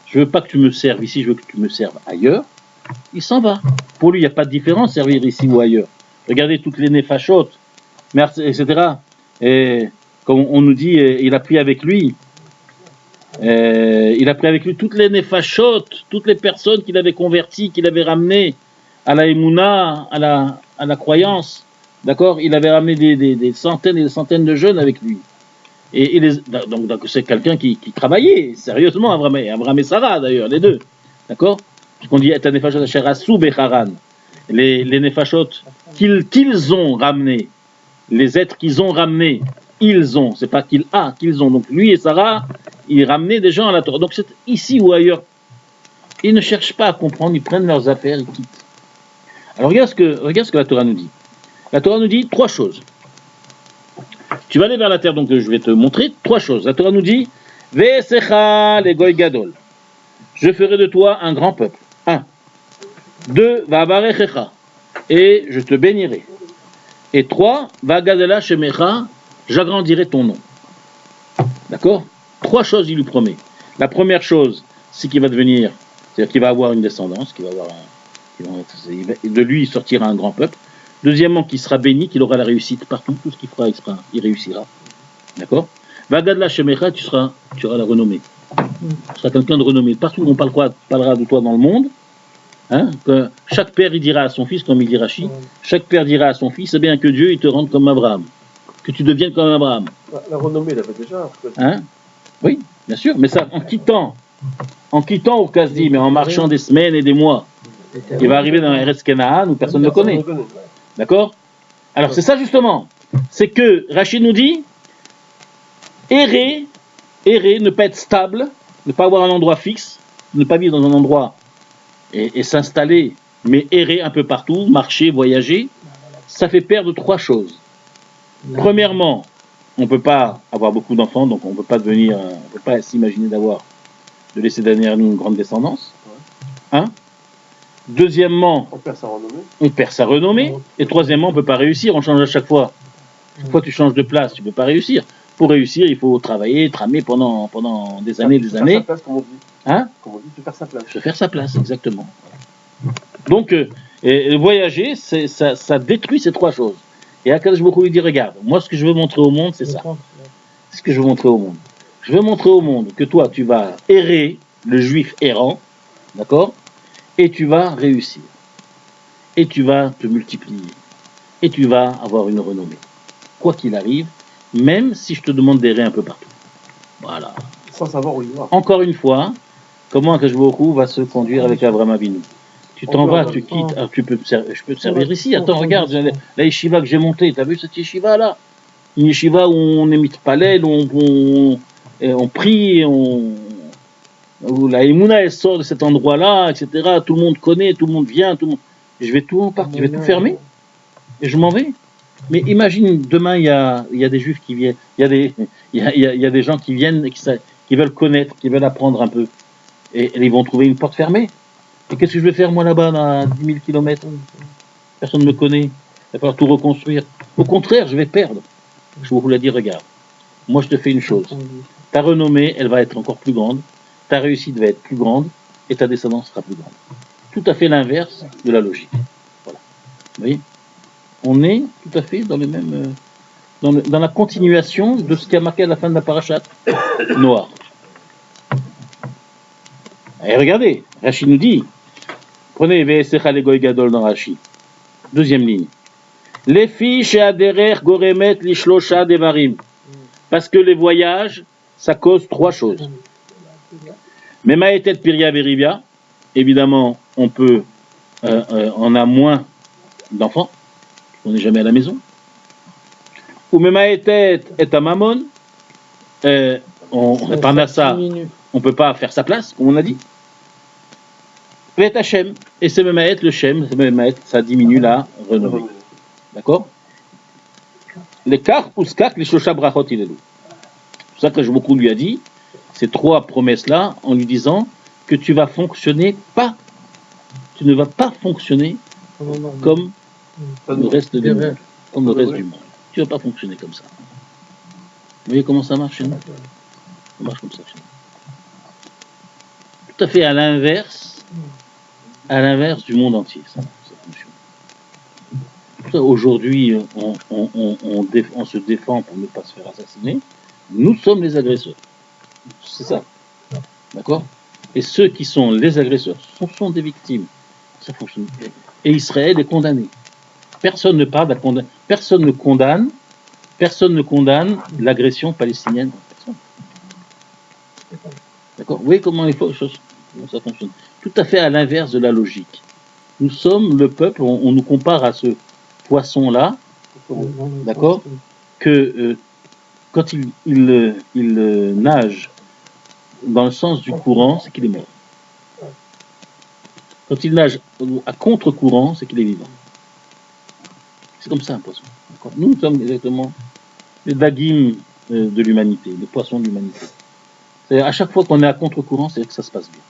Speaker 1: Je veux pas que tu me serves ici, je veux que tu me serves ailleurs. Il s'en va. Pour lui, il n'y a pas de différence servir ici ou ailleurs. Regardez toutes les néfachotes, etc. Et comme on nous dit, il a pris avec lui. Il a pris avec lui toutes les néfachotes, toutes les personnes qu'il avait converties, qu'il avait ramenées à la émouna, à la croyance. D'accord? Il avait ramené des centaines et des centaines de jeunes avec lui. Et donc c'est quelqu'un qui travaillait sérieusement, Abraham et Sarah d'ailleurs, les deux. D'accord? Puisqu'on dit et nefashot asher asu becharan. Les nefashot qu'ils ont ramenés, les êtres qu'ils ont ramenés, ils ont, c'est pas qu'ils ont. Donc lui et Sarah, ils ramenaient des gens à la Torah. Donc c'est ici ou ailleurs. Ils ne cherchent pas à comprendre, ils prennent leurs affaires, ils quittent. Alors regarde ce que la Torah nous dit. La Torah nous dit trois choses. Tu vas aller vers la terre, donc je vais te montrer trois choses. La Torah nous dit Ve'esecha le goy gadol. Je ferai de toi un grand peuple. 1. 2. Va'avarechecha. Et je te bénirai. Et 3. Va'gadela shemecha. J'agrandirai ton nom. D'accord? Trois choses il lui promet. La première chose, c'est qu'il va devenir, c'est-à-dire qu'il va avoir une descendance, de lui il sortira un grand peuple. Deuxièmement, qu'il sera béni, qu'il aura la réussite partout, tout ce qu'il fera, il réussira. D'accord? Vagadla Shemecha, tu auras la renommée. Tu seras quelqu'un de renommé. Partout où on parlera de toi dans le monde, hein, que chaque père il dira à son fils, comme il dit Rashi, chaque père dira à son fils, c'est bien que Dieu il te rende comme Abraham, que tu deviennes comme Abraham.
Speaker 3: La renommée, il avait déjà.
Speaker 1: Hein? Oui, bien sûr, mais ça, en quittant au Kasdi, mais en marchant des semaines et des mois, il va arriver dans Eretz Kenaan où personne ne le connaît. D'accord? Alors c'est ça justement. C'est que Rachid nous dit errer, ne pas être stable, ne pas avoir un endroit fixe, ne pas vivre dans un endroit et s'installer, mais errer un peu partout, marcher, voyager, ça fait perdre trois choses. Premièrement, on ne peut pas avoir beaucoup d'enfants, donc on ne peut pas s'imaginer de laisser derrière nous une grande descendance. Hein? Deuxièmement, on perd sa renommée. Et troisièmement, on ne peut pas réussir, on change à chaque fois. Chaque fois que tu changes de place, tu ne peux pas réussir. Pour réussir, il faut travailler, tramer pendant des années, des années.
Speaker 3: Faire sa place, comme on dit.
Speaker 1: Hein?
Speaker 3: Comme on dit, se faire sa place.
Speaker 1: Se faire sa place, exactement. Donc, voyager, ça détruit ces trois choses. Et Akadosh Baruch Hu lui dit, regarde, moi ce que je veux montrer au monde, c'est ça. C'est ce que je veux montrer au monde. Je veux montrer au monde que toi, tu vas errer, le juif errant, d'accord? Et tu vas réussir. Et tu vas te multiplier. Et tu vas avoir une renommée. Quoi qu'il arrive, même si je te demande d'errer un peu partout. Voilà.
Speaker 3: Sans savoir où il va.
Speaker 1: Encore une fois, comment Akadosh Baruch Hu va se conduire avec Abraham Avinu? Tu t'en vas, tu quittes, alors je peux te servir ici. Attends, regarde, la yeshiva que j'ai montée, t'as vu cette yeshiva là? Une yeshiva où on émite palel, où on prie, où la émouna elle sort de cet endroit-là, etc. Tout le monde connaît, tout le monde vient, je vais tout fermer et je m'en vais. Mais imagine, demain, il y a des juifs qui viennent, il y a des gens qui viennent et qui veulent connaître, qui veulent apprendre un peu. Et ils vont trouver une porte fermée. Et qu'est-ce que je vais faire, moi, là-bas, à 10 000 kilomètres? Personne ne me connaît. Il va falloir tout reconstruire. Au contraire, je vais perdre. Je vous l'ai dit, regarde. Moi, je te fais une chose. Ta renommée, elle va être encore plus grande. Ta réussite va être plus grande. Et ta descendance sera plus grande. Tout à fait l'inverse de la logique. Voilà. Vous voyez? On est tout à fait dans le même, dans la continuation de ce qui a marqué à la fin de la parashat Noir. Et regardez, Rashi nous dit, prenez Ve'esecha legoy gadol dans Rashi. Deuxième ligne. Les filles chez Aderer Goremet Lishlosha Devarim. Parce que les voyages, ça cause trois choses. Mema etet Piria Verivia. Évidemment, on a moins d'enfants. On n'est jamais à la maison. Ou Mema etet et Amamon. Parnassa, on ne peut pas faire sa place, comme on a dit. Et Hachem. Et c'est Memaet, le Shem, ça diminue la renommée. D'accord? Les kar ou skak, les shosha brachot ilelu. C'est pour ça que beaucoup lui a dit ces trois promesses-là en lui disant que tu vas fonctionner pas, tu ne vas pas fonctionner comme le reste du monde. Comme le reste du monde. Tu ne vas pas fonctionner comme ça. Vous voyez comment ça marche chez nous? Ça marche comme ça chez nous. Tout à fait à l'inverse du monde entier, ça fonctionne. Aujourd'hui, on se défend pour ne pas se faire assassiner. Nous sommes les agresseurs. C'est ça. D'accord? Et ceux qui sont les agresseurs sont des victimes. Ça fonctionne. Et Israël est condamné. Personne ne parle de la condamnation. Personne ne condamne l'agression palestinienne. Personne. D'accord? Vous voyez comment ça fonctionne? Tout à fait à l'inverse de la logique. Nous sommes le peuple, on nous compare à ce poisson-là, d'accord, que quand il nage dans le sens du courant, c'est qu'il est mort. Quand il nage à contre-courant, c'est qu'il est vivant. C'est comme ça un poisson. D'accord. Nous sommes exactement les dagim de l'humanité, les poissons de l'humanité. C'est-à-dire, à chaque fois qu'on est à contre-courant, c'est que ça se passe bien.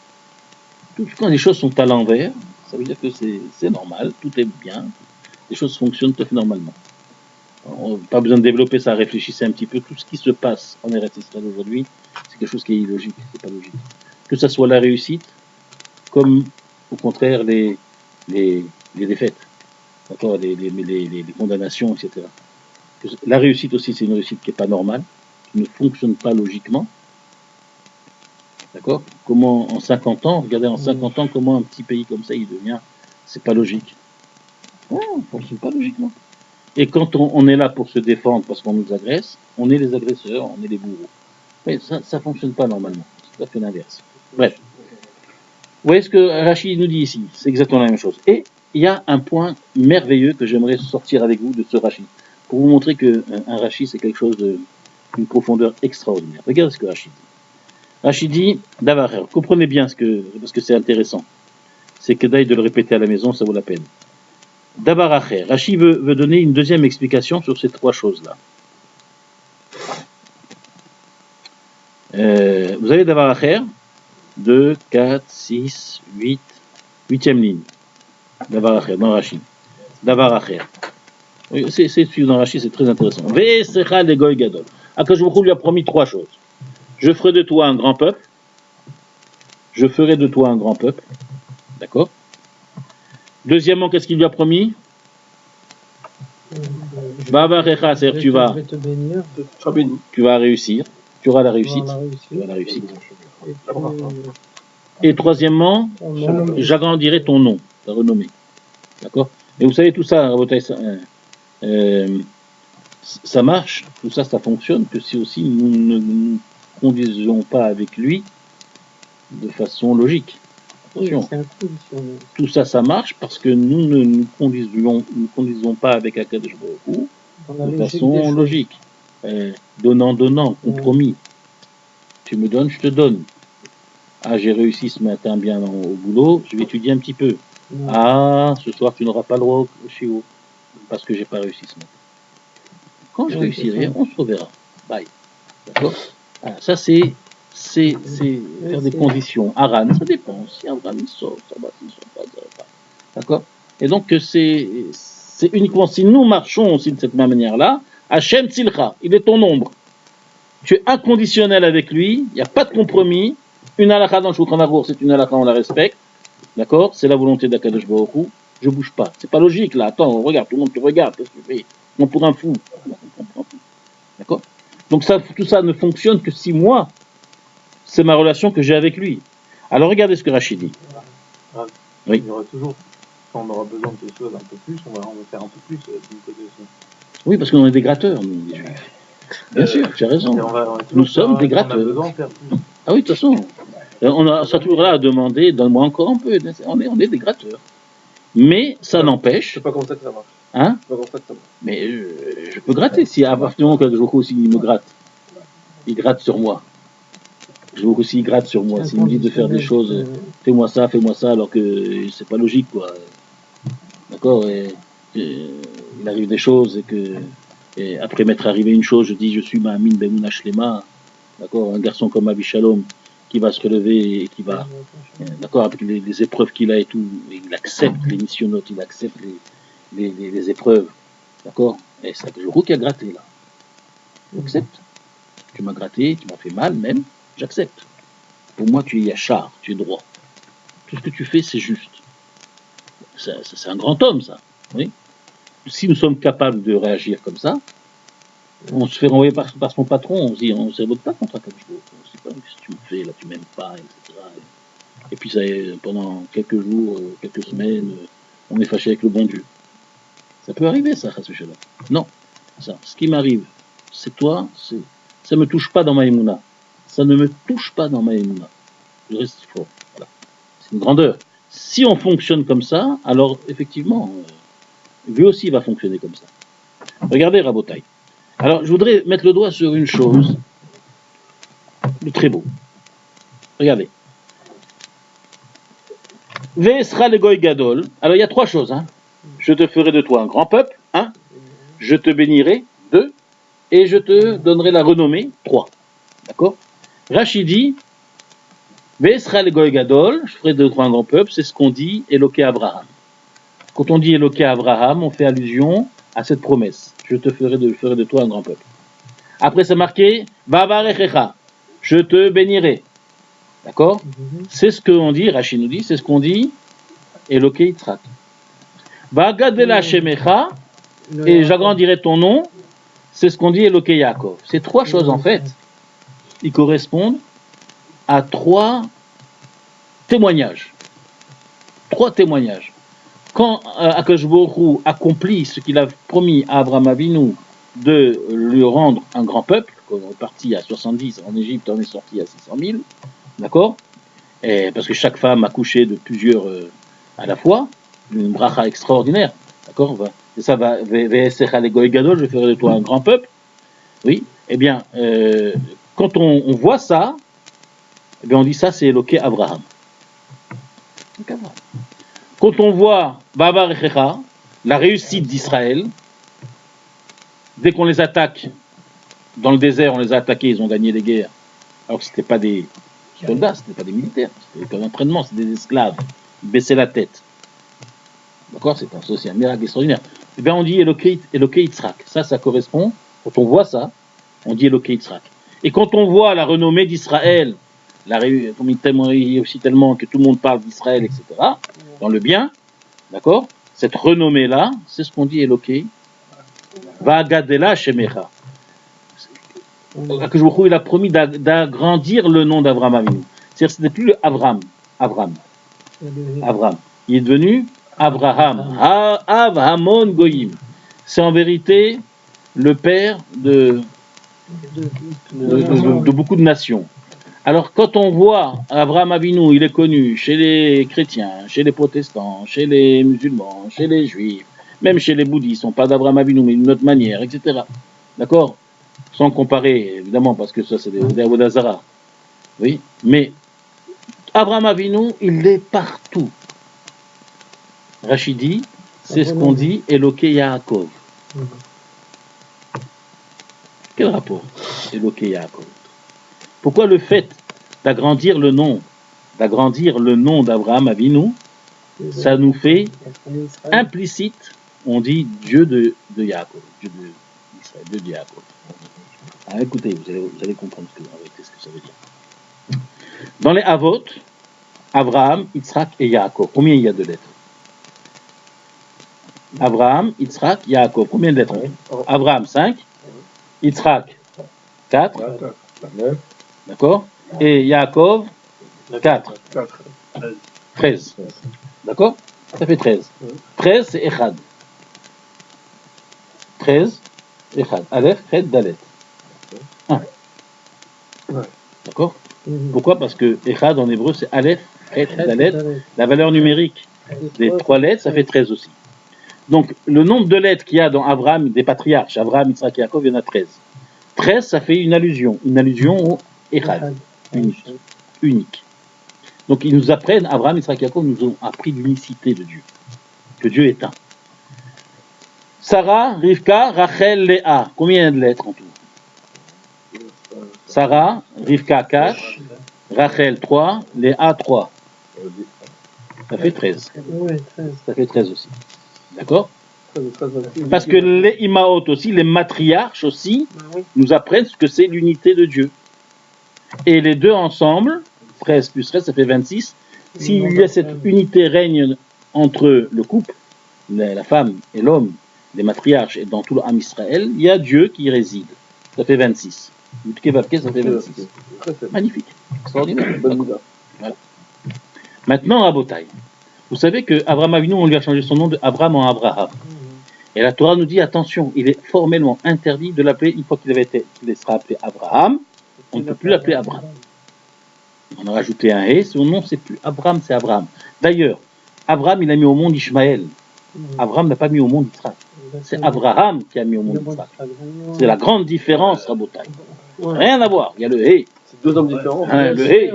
Speaker 1: Quand les choses sont à l'envers, ça veut dire que c'est normal, tout est bien, les choses fonctionnent tout à fait normalement. Pas besoin de développer ça, réfléchissez un petit peu. Tout ce qui se passe en Eretz Israël aujourd'hui, c'est quelque chose qui est illogique, c'est pas logique. Que ça soit la réussite, comme au contraire les défaites, d'accord, les condamnations, etc. La réussite aussi, c'est une réussite qui n'est pas normale, qui ne fonctionne pas logiquement. D'accord? Comment en 50 ans, regardez en 50 ans, comment un petit pays comme ça il devient, c'est pas logique. Non, ça ne fonctionne pas logiquement. Et quand on est là pour se défendre parce qu'on nous agresse, on est les agresseurs, on est les bourreaux. Mais ça ne fonctionne pas normalement. C'est tout à fait l'inverse. Bref. Vous voyez ce que Rachid nous dit ici? C'est exactement la même chose. Et il y a un point merveilleux que j'aimerais sortir avec vous de ce Rachid. Pour vous montrer qu'un Rachid, c'est quelque chose d'une profondeur extraordinaire. Regardez ce que Rachid dit. Rachid dit, Davarer, comprenez bien parce que c'est intéressant. C'est que d'ailleurs de le répéter à la maison, ça vaut la peine. Dabaracher. Rachid veut donner une deuxième explication sur ces trois choses-là. Vous avez Dabaracher, 2, 4, 6, 8, 8e ligne. Dabaracher, dans Rachid. Dabaracher. Oui, c'est suivre dans Rachid, c'est très intéressant. Ve'esecha legoy gadol. Akadosh Baruch Hu lui a promis trois choses. Je ferai de toi un grand peuple. Je ferai de toi un grand peuple. D'accord? Deuxièmement, qu'est-ce qu'il lui a promis? Bavarecha, c'est-à-dire tu vas réussir. Tu auras la réussite. Tu auras la réussite. Et troisièmement, j'agrandirai ton nom, ta renommée. D'accord? Et vous savez, tout ça, ça marche, tout ça, ça fonctionne, que si aussi nous ne nous conduisons pas avec lui de façon logique. Attention. Tout ça, ça marche parce que nous ne nous conduisons pas avec Akadosh Baruch Hu de façon logique. Donnant, compromis. Tu me donnes, je te donne. Ah, j'ai réussi ce matin bien au boulot, je vais étudier un petit peu. Ah, ce soir tu n'auras pas le droit au shiur parce que j'ai pas réussi ce matin. Quand je
Speaker 2: Oui,
Speaker 1: réussirai,
Speaker 2: c'est ça.
Speaker 1: on se reverra. Bye. D'accord? Voilà, ça, c'est faire des
Speaker 2: c'est-
Speaker 1: conditions. Aran, ça dépend. Si Aran il sort, ça va. S'il sort pas, ça va pas. D'accord? Et donc, c'est uniquement si nous marchons aussi de cette même manière-là, Hachem Tzilcha, il est ton ombre. Tu es inconditionnel avec lui, il n'y a pas de compromis. Une halakha dans le Shulchan Aruch, c'est une halakha, on la respecte. D'accord? C'est la volonté d'Akadosh Baruch Hu. Je bouge pas. C'est pas logique là. Attends, regarde, tout le monde te regarde. Qu'est-ce que tu fais? Non, pour un fou. D'accord? Donc ça, tout ça ne fonctionne que si moi, c'est ma relation que j'ai avec lui. Alors regardez ce que Rachid dit.
Speaker 4: Ah,
Speaker 1: Oui.
Speaker 4: Il y aura toujours, quand on aura besoin de quelque chose un peu plus, on va faire un peu plus du côté aussi.
Speaker 1: Oui, parce qu'on est des gratteurs, nous, les juifs. Bien sûr, tu as raison.
Speaker 4: Et on va toujours
Speaker 1: Nous sommes
Speaker 4: faire-
Speaker 1: des
Speaker 4: On a
Speaker 1: gratteurs.
Speaker 4: besoin de faire plus.
Speaker 1: Ah oui, de toute façon. On a ça toujours là à demander, donne-moi encore un peu. On est des gratteurs. Mais ça n'empêche,
Speaker 3: C'est pas comme ça que ça marche.
Speaker 1: hein,
Speaker 3: C'est pas comme ça que ça marche.
Speaker 1: mais je peux gratter. Si à partir du moment que Akadosh Baruch Hu aussi il me gratte, il gratte sur moi. Je veux aussi il gratte sur moi. S'il me dit de faire des choses, fais-moi ça, alors que c'est pas logique, quoi. D'accord? Et il arrive des choses et après m'être arrivé une chose, je dis je suis Ma'amin Be'emunah Shlema. D'accord? Un garçon comme Abishalom qui va se relever et qui va, d'accord, avec les épreuves qu'il a et tout, il accepte les missionnotes, il accepte les épreuves. D'accord? Et c'est Akadosh qui a gratté là. J'accepte. Tu m'as gratté, tu m'as fait mal même, j'accepte. Pour moi, tu es yachar, tu es droit. Tout ce que tu fais, c'est juste. C'est un grand homme, ça. Oui. Si nous sommes capables de réagir comme ça, on se fait renvoyer par son patron, on se dit, on ne s'évoque pas contre Akadosh Baruch Hu. On se dit pas, qu'est-ce que tu me fais, là, tu m'aimes pas, etc. Et puis, ça, pendant quelques jours, quelques semaines, on est fâché avec le bon Dieu. Ça peut arriver, ça, Chas v'Shalom. Non. Ça, ce qui m'arrive, c'est toi, ça ne me touche pas dans ma émouna. Ça ne me touche pas dans ma émouna. Je reste fort. Voilà. C'est une grandeur. Si on fonctionne comme ça, alors effectivement, lui aussi va fonctionner comme ça. Regardez Rabotai. Alors, je voudrais mettre le doigt sur une chose de très beau. Regardez. Ve'esra le goy gadol. Alors, il y a trois choses. Hein. Je te ferai de toi un grand peuple. Un. Je te bénirai. Deux. Et je te donnerai la renommée. Trois. D'accord? Rachid dit Ve'esra le goy gadol. Je ferai de toi un grand peuple. C'est ce qu'on dit Éloqué Abraham. Quand on dit Éloqué Abraham, on fait allusion à cette promesse. Je te ferai de toi un grand peuple. Après, c'est marqué Vavarechecha. Je te bénirai. D'accord? C'est ce qu'on dit, Rachid nous dit, c'est ce qu'on dit Éloqué Yitzhak. Vagadela Shemecha. Et j'agrandirai ton nom. C'est ce qu'on dit Éloqué Yaakov. Ces trois choses, en fait, ils correspondent à trois témoignages. Trois témoignages. Quand Akadosh Baruch Hu accomplit ce qu'il a promis à Abraham Avinu de lui rendre un grand peuple, qu'on est parti à 70 en Égypte, on est sorti à 600 000, d'accord? Et parce que chaque femme a couché de plusieurs à la fois, une bracha extraordinaire, d'accord? Et ça va, Ve'esecha le goy gadol, je ferai de toi un grand peuple. Oui, eh bien, quand on voit ça, eh bien on dit ça, c'est Éloqué Abraham. Quand on voit Babar Echecha, la réussite d'Israël, dès qu'on les attaque, dans le désert, on les a attaqués, ils ont gagné les guerres. Alors que ce n'étaient pas des soldats, ce n'étaient pas des militaires, c'était un entraînement, c'était des esclaves. Ils baissaient la tête. D'accord? C'est aussi un miracle extraordinaire. Eh bien, on dit Éloqué Yitzhak. Ça correspond, quand on voit ça, on dit Éloqué Yitzhak. Et quand on voit la renommée d'Israël, aussi tellement que tout le monde parle d'Israël, etc., dans le bien, d'accord? Cette renommée-là, c'est ce qu'on dit Éloqué. Vagadela Shemecha. Akadosh Baruch Hu, il a promis d'agrandir le nom d'Abraham Avinu. C'est-à-dire que ce n'est plus le Avram. Il est devenu Abraham. Avhamon Goyim. C'est en vérité le père de beaucoup de nations. Alors, quand on voit Abraham Avinu, il est connu chez les chrétiens, chez les protestants, chez les musulmans, chez les juifs, même chez les bouddhistes, on parle d'Abraham Avinu, mais d'une autre manière, etc. D'accord? Sans comparer, évidemment, parce que ça, c'est des Avodah Zara. Oui, mais Abraham Avinu, il est partout. Rachidi, c'est ce qu'on dit Éloqué Yaakov. Quel rapport Éloqué Yaakov. Pourquoi le fait d'agrandir le nom d'Abraham Avinu, ça nous fait implicite, on dit Dieu de Yaakov, Dieu d'Israël, Dieu de Yaakov. Alors écoutez, vous allez comprendre ce que ça veut dire. Dans les Avot, Abraham, Yitzhak et Yaakov, combien il y a de lettres? Abraham, Yitzhak, Yaakov, combien de lettres? Abraham, 5, Yitzhak, 4, d'accord? Et Yaakov, 4, 13, d'accord? Ça fait 13. 13, c'est Echad. 13, Echad. Aleph, Chet, Dalet. 1. D'accord? Pourquoi? Parce que Echad en hébreu, c'est Aleph, Chet, Dalet. La valeur numérique des 3 lettres, ça fait 13 aussi. Donc, le nombre de lettres qu'il y a dans Abraham, des patriarches, Abraham, Yitzhak et Yaakov, il y en a 13. 13, ça fait une allusion au Echad, unique. Donc, ils nous apprennent, Abraham, Yitzhak et Yaakov nous ont appris l'unicité de Dieu, que Dieu est un. Sarah, Rivka, Rachel, Léa, combien il y a de lettres en tout? Sarah, Rivka, 4, Rachel, 3, Léa, 3. Ça fait 13. Ça fait 13 aussi. D'accord? Parce que les Imaot aussi, les matriarches aussi, nous apprennent ce que c'est l'unité de Dieu. Et les deux ensemble, 13 plus 13, ça fait 26. S'il y a cette unité règne entre le couple, la femme et l'homme, les matriarches et dans tout l'âme Israël, il y a Dieu qui y réside. Ça fait 26. Ça fait 26. Magnifique. Extraordinaire. Voilà. Maintenant, Rabotai. Vous savez que Abraham Avinu, on lui a changé son nom de Abraham en Abraham. Et la Torah nous dit, attention, il est formellement interdit de l'appeler, une fois qu'il sera appelé Abraham, on ne peut plus l'appeler Abraham. On a rajouté un et, son nom c'est plus Abraham, c'est Abraham. D'ailleurs, Abraham, il a mis au monde Ishmaël. Abraham n'a pas mis au monde Israël. C'est Abraham qui a mis au monde Israël. C'est la grande différence, Rabotai. Rien à voir, il y a le et.
Speaker 3: C'est 2 hommes différents.
Speaker 1: Le et.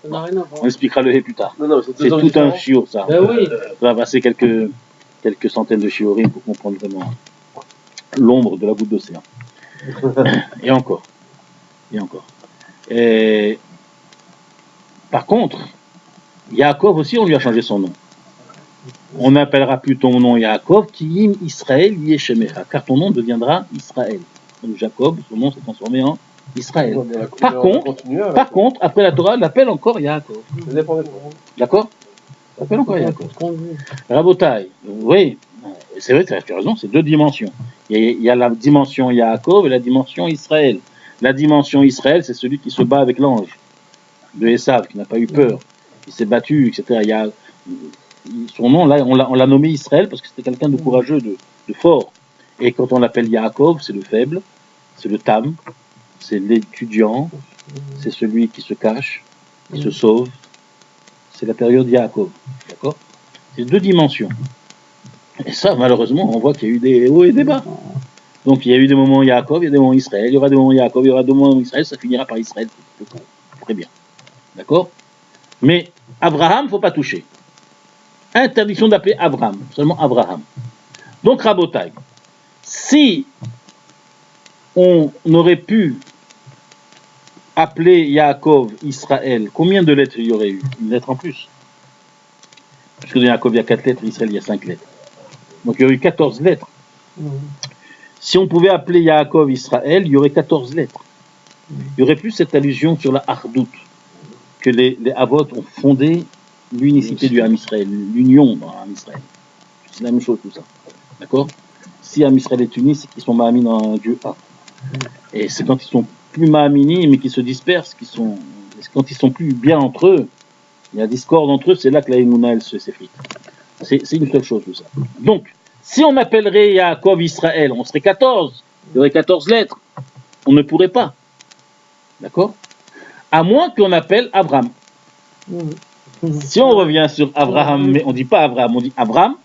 Speaker 1: On expliquera le et plus tard.
Speaker 3: Non,
Speaker 1: c'est tout un chiot, ça.
Speaker 2: Ben oui.
Speaker 1: On va passer quelques centaines de chiorim pour comprendre vraiment l'ombre de la goutte d'océan. Et encore. Et par contre, Yaakov aussi, on lui a changé son nom. On n'appellera plus ton nom Yaakov, Kiyim Israël Yeshemecha, car ton nom deviendra Israël. Donc Jacob, son nom s'est transformé en Israël. Par contre, après la Torah, elle l'appelle encore Yaakov. D'accord? Elle l'appelle encore Yaakov. Rabotai, oui, c'est vrai, tu as raison, c'est 2 dimensions. Il y a la dimension Yaakov et la dimension Israël. La dimension Israël, c'est celui qui se bat avec l'ange de Esav, qui n'a pas eu peur, qui s'est battu, etc. Son nom, là, on l'a nommé Israël parce que c'était quelqu'un de courageux, de fort. Et quand on l'appelle Yaakov, c'est le faible, c'est le tam, c'est l'étudiant, c'est celui qui se cache, qui se sauve. C'est la période Yaakov. D'accord? C'est 2 dimensions. Et ça, malheureusement, on voit qu'il y a eu des hauts et des bas. Donc il y a eu des moments Yaakov, il y a des moments Israël, il y aura des moments Yaakov, il y aura des moments Israël, ça finira par Israël. Très bien. D'accord? Mais Abraham, il ne faut pas toucher. Interdiction d'appeler Abraham, seulement Abraham. Donc Rabotai, si on aurait pu appeler Yaakov Israël, combien de lettres il y aurait eu? Une lettre en plus. Parce que dans Yaakov il y a 4 lettres, Israël il y a 5 lettres. Donc il y aurait eu 14 lettres. Si on pouvait appeler Yaakov Israël, il y aurait 14 lettres. Il n'y aurait plus cette allusion sur la Hardout, que les Avot ont fondé l'unicité du Ham Israël, l'union dans Ham Israël. C'est la même chose tout ça. D'accord? Si Ham Israël est uni, c'est qu'ils sont mahamis dans un Dieu un. Et c'est quand ils sont plus mahamini, mais qui se dispersent, quand ils sont plus bien entre eux, il y a discorde entre eux, c'est là que la Emouna elle s'effrite. C'est une seule chose tout ça. Donc, si on appellerait Yaakov Israël, on serait 14. Il y aurait 14 lettres. On ne pourrait pas. D'accord? À moins qu'on appelle Abraham. Si on revient sur Abraham, mais on ne dit pas Abraham, on dit Abraham.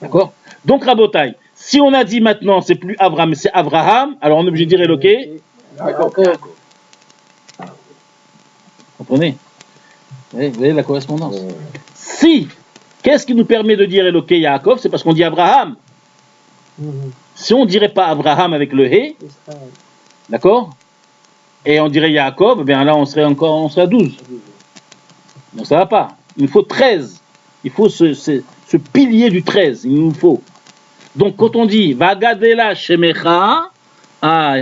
Speaker 1: D'accord? Donc, Rabotai, si on a dit maintenant, c'est plus Abraham, c'est Abraham, alors on est obligé de dire Éloqué. Comprenez? Vous voyez la correspondance? Si, qu'est-ce qui nous permet de dire Éloqué Yaakov? C'est parce qu'on dit Abraham. Si on dirait pas Abraham avec le He,
Speaker 2: Israël.
Speaker 1: d'accord? Et on dirait Yaakov, eh bien là on serait à 12. Donc ça va pas. Il nous faut 13. Il faut ce pilier du 13. Il nous faut. Donc quand on dit Vagadela Shemecha à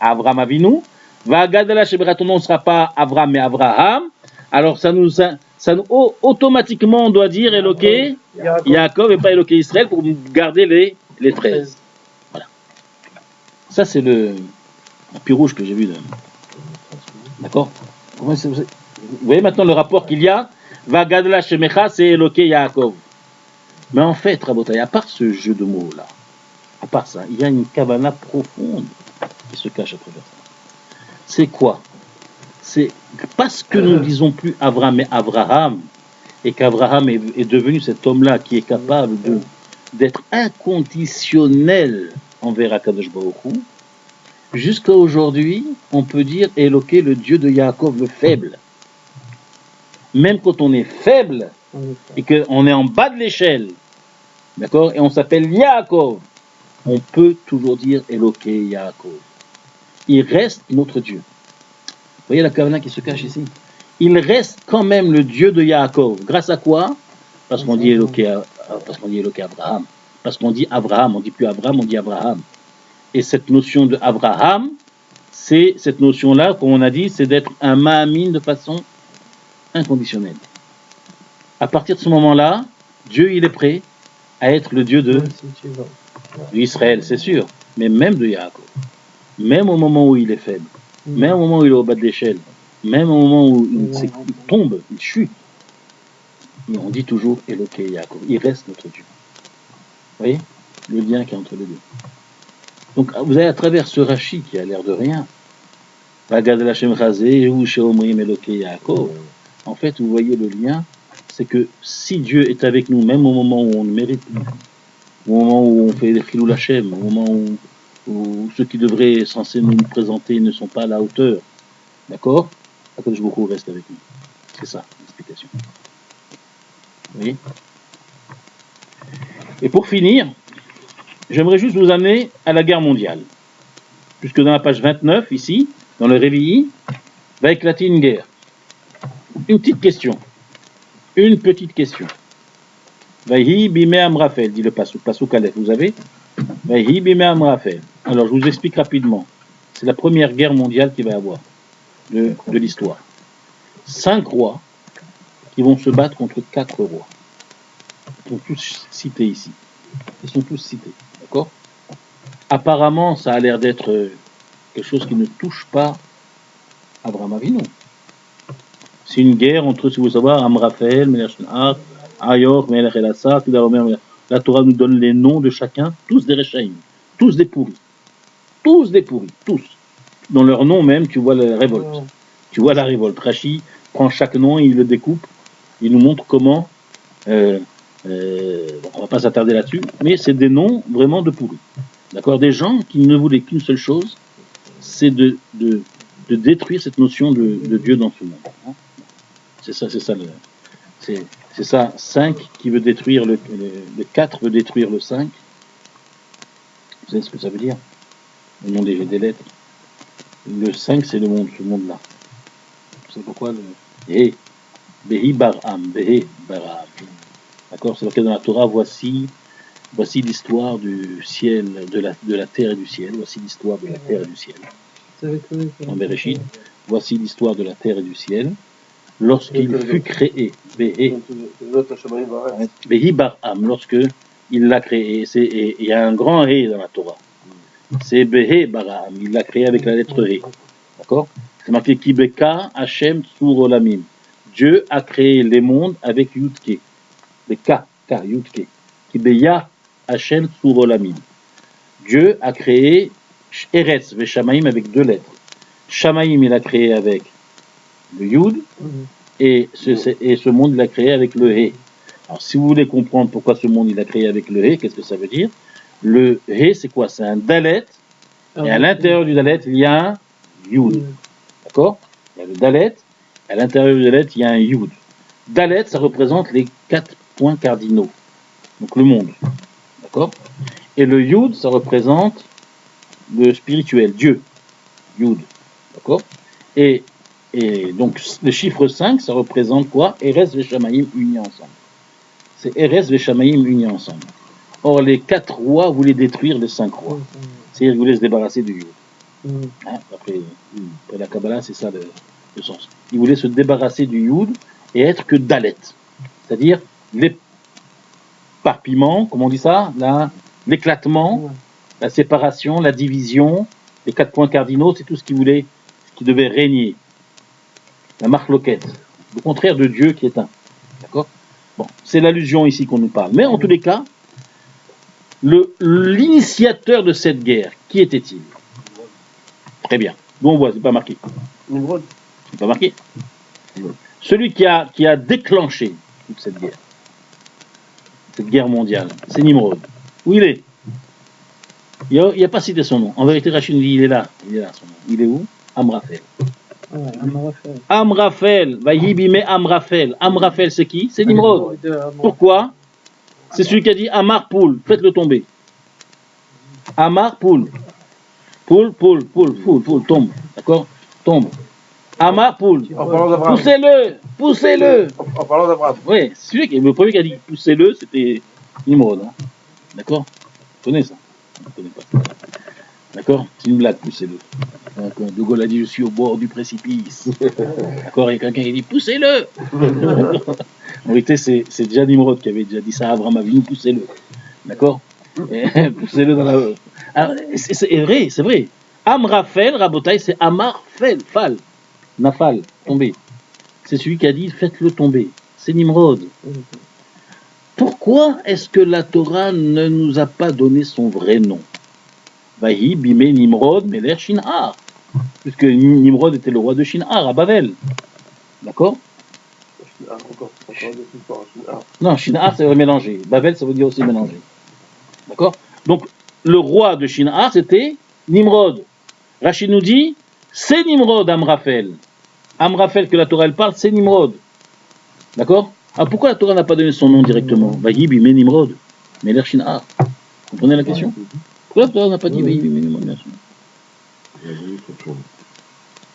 Speaker 1: Abraham Avinu, Vagadela Shemecha, ton nom ne sera pas Abraham mais Abraham, alors ça nous automatiquement on doit dire Eloké Yaakov et pas Eloké Israël pour garder les 13. Voilà. Ça c'est le pirouge que j'ai vu. D'accord? Vous voyez maintenant le rapport qu'il y a. Vagadla Shemecha, c'est Eloké Yaakov. Mais en fait, Rabotai, à part ce jeu de mots là, à part ça, il y a une kavana profonde qui se cache à travers ça. C'est quoi? C'est parce que nous ne disons plus Abraham mais Abraham, et qu'Abraham est devenu cet homme-là qui est capable d'être inconditionnel envers Akadosh Baruch Hu. Jusqu'à aujourd'hui, on peut dire Eloké, le Dieu de Yaakov, le faible. Même quand on est faible et qu'on est en bas de l'échelle, d'accord, et on s'appelle Yaakov, on peut toujours dire Eloké Yaakov. Il reste notre Dieu. Vous voyez la kavana qui se cache ici? Il reste quand même le Dieu de Yaakov. Grâce à quoi? Parce qu'on dit Eloké Abraham. Parce qu'on dit Abraham, on dit plus Abraham, on dit Abraham. Et cette notion de Abraham, c'est cette notion-là, comme on a dit, c'est d'être un ma'amin de façon inconditionnelle. À partir de ce moment-là, Dieu, il est prêt à être le Dieu d'Israël, c'est sûr, mais même de Yaakov. Même au moment où il est faible, même au moment où il est au bas de l'échelle, même au moment où il tombe, il chute, et on dit toujours Eloké Yaakov. Il reste notre Dieu. Vous voyez le lien qui est entre les deux. Donc, vous avez à travers ce Rashi qui a l'air de rien, en fait, vous voyez le lien, c'est que si Dieu est avec nous, même au moment où on ne mérite plus, au moment où on fait des Chilul Hashem, au moment où ceux qui devraient censés nous présenter ne sont pas à la hauteur, d'accord, Akadosh Baruch Hu reste avec nous. C'est ça l'explication. Vous voyez? Et pour finir, j'aimerais juste vous amener à la guerre mondiale. Puisque dans la page 29, ici, dans le Réveillé, va éclater une guerre. Une petite question. Vaïhi bime Amrafel, dit le Passouk Aleph, vous avez? Vaïhi bime Amrafel. Alors, je vous explique rapidement. C'est la première guerre mondiale qu'il va y avoir de l'histoire. 5 rois qui vont se battre contre 4 rois. Ils sont tous cités ici. Ils sont tous cités. D'accord? Apparemment, ça a l'air d'être quelque chose qui ne touche pas Abraham Avinu. C'est une guerre entre, si vous savez, Amraphel, Melech Shenach, Ayor, Melech Elassar, la Torah nous donne les noms de chacun, tous des Rechaïm, tous des pourris. Tous. Dans leur nom même, tu vois la révolte. Tu vois la révolte. Rashi prend chaque nom et il le découpe. Il nous montre comment, on va pas s'attarder là-dessus, mais c'est des noms vraiment de pourris. D'accord? Des gens qui ne voulaient qu'une seule chose, c'est de détruire cette notion de Dieu dans ce monde. C'est ça, 5 qui veut détruire le 4 veut détruire le 5. Vous savez ce que ça veut dire? Le nom des lettres. Le 5, c'est le monde, ce monde-là. Vous savez pourquoi? Behi Barham. D'accord? C'est marqué dans la Torah, voici l'histoire du ciel, de la terre et du ciel. Voici l'histoire de la terre et du ciel. En Bereshit, voici l'histoire de la terre et du ciel. Lorsqu'il fut créé, Behi Barham, lorsque il l'a créé, il y a un grand He dans la Torah. C'est Behi Barham, il l'a créé avec la lettre He. D'accord? C'est marqué Kibeka Hashem Tsur Olamim. Dieu a créé les mondes avec Yudke. Le K, Yudke. Kibeya Hashem Tsur Olamim. Dieu a créé Eretz Veshamaim avec 2 lettres. Shamaim, il a créé avec le Yud, et ce monde, il a créé avec le He. Alors, si vous voulez comprendre pourquoi ce monde, il a créé avec le He, qu'est-ce que ça veut dire? Le He, c'est quoi? C'est un Dalet, et à l'intérieur du Dalet, il y a un Yud. D'accord? Il y a le Dalet, à l'intérieur du Dalet, il y a un Yud. Dalet, ça représente les 4 points cardinaux. Donc, le monde. D'accord? Et le Yud, ça représente le spirituel, Dieu. Yud. D'accord? Et donc, le chiffre 5, ça représente quoi? Eretz Veshamayim unis ensemble. C'est Eretz Veshamayim unis ensemble. Or, les 4 rois voulaient détruire les 5 rois. C'est-à-dire qu'ils voulaient se débarrasser du Yud. Hein, après la Kabbalah, c'est ça le sens. Ils voulaient se débarrasser du Yud et être que Dalet. C'est-à-dire l'éparpillement, comment on dit ça? L'éclatement, la séparation, la division, les 4 points cardinaux, c'est tout ce qu'ils voulaient, ce qui devait régner. La marloquette, le contraire de Dieu qui est un. D'accord? Bon, c'est l'allusion ici qu'on nous parle. Mais en tous les cas, l'initiateur de cette guerre, qui était-il? Très bien. D'où on voit, c'est pas marqué.
Speaker 3: Nimrod.
Speaker 1: C'est pas marqué. Celui qui a déclenché toute cette guerre mondiale, c'est Nimrod. Où il est? Il n'a pas cité son nom. En vérité, Rachid nous dit, il est là son nom. Il est où? Amraphel. Amraphel, Vayibime Amraphel. Amraphel, c'est qui? C'est Nimrod. Pourquoi? C'est celui qui a dit Amar Poul, faites-le tomber. Amar Poul. Poul, tombe. D'accord? Tombe. Amar Poul.
Speaker 3: En parlant d'Abraham.
Speaker 1: Poussez-le.
Speaker 3: En parlant d'Abraham.
Speaker 1: Oui, le premier qui a dit poussez-le, c'était Nimrod. Hein. D'accord? Vous connaissez ça? Vous ne connaissez pas. D'accord? C'est une blague, poussez-le. De Gaulle a dit je suis au bord du précipice. D'accord? Il y a quelqu'un qui dit poussez-le. En réalité, c'est déjà Nimrod qui avait déjà dit ça à Abraham Avinu, poussez-le. D'accord? Poussez-le dans la. Alors, c'est vrai. Amraphel, Rabotai, c'est Amarphel, Fal, Nafal, tombé. C'est celui qui a dit faites-le tomber. C'est Nimrod. Pourquoi est-ce que la Torah ne nous a pas donné son vrai nom? Vahi, Bimé, Nimrod, Meler, Shin'ar. Puisque Nimrod était le roi de Shin'ar, à Babel. D'accord? Non, Shin'ar, ça veut mélanger. Babel, ça veut dire aussi mélanger. D'accord? Donc, le roi de Shin'ar, c'était Nimrod. Rachid nous dit, c'est Nimrod, Amraphel. Amraphel que la Torah elle parle, c'est Nimrod. D'accord? Alors pourquoi la Torah n'a pas donné son nom directement? Vayib, il met Nimrod. Mais l'air Shin'ar. Vous comprenez la question? Pourquoi la Torah n'a pas dit Vayib, il met Nimrod?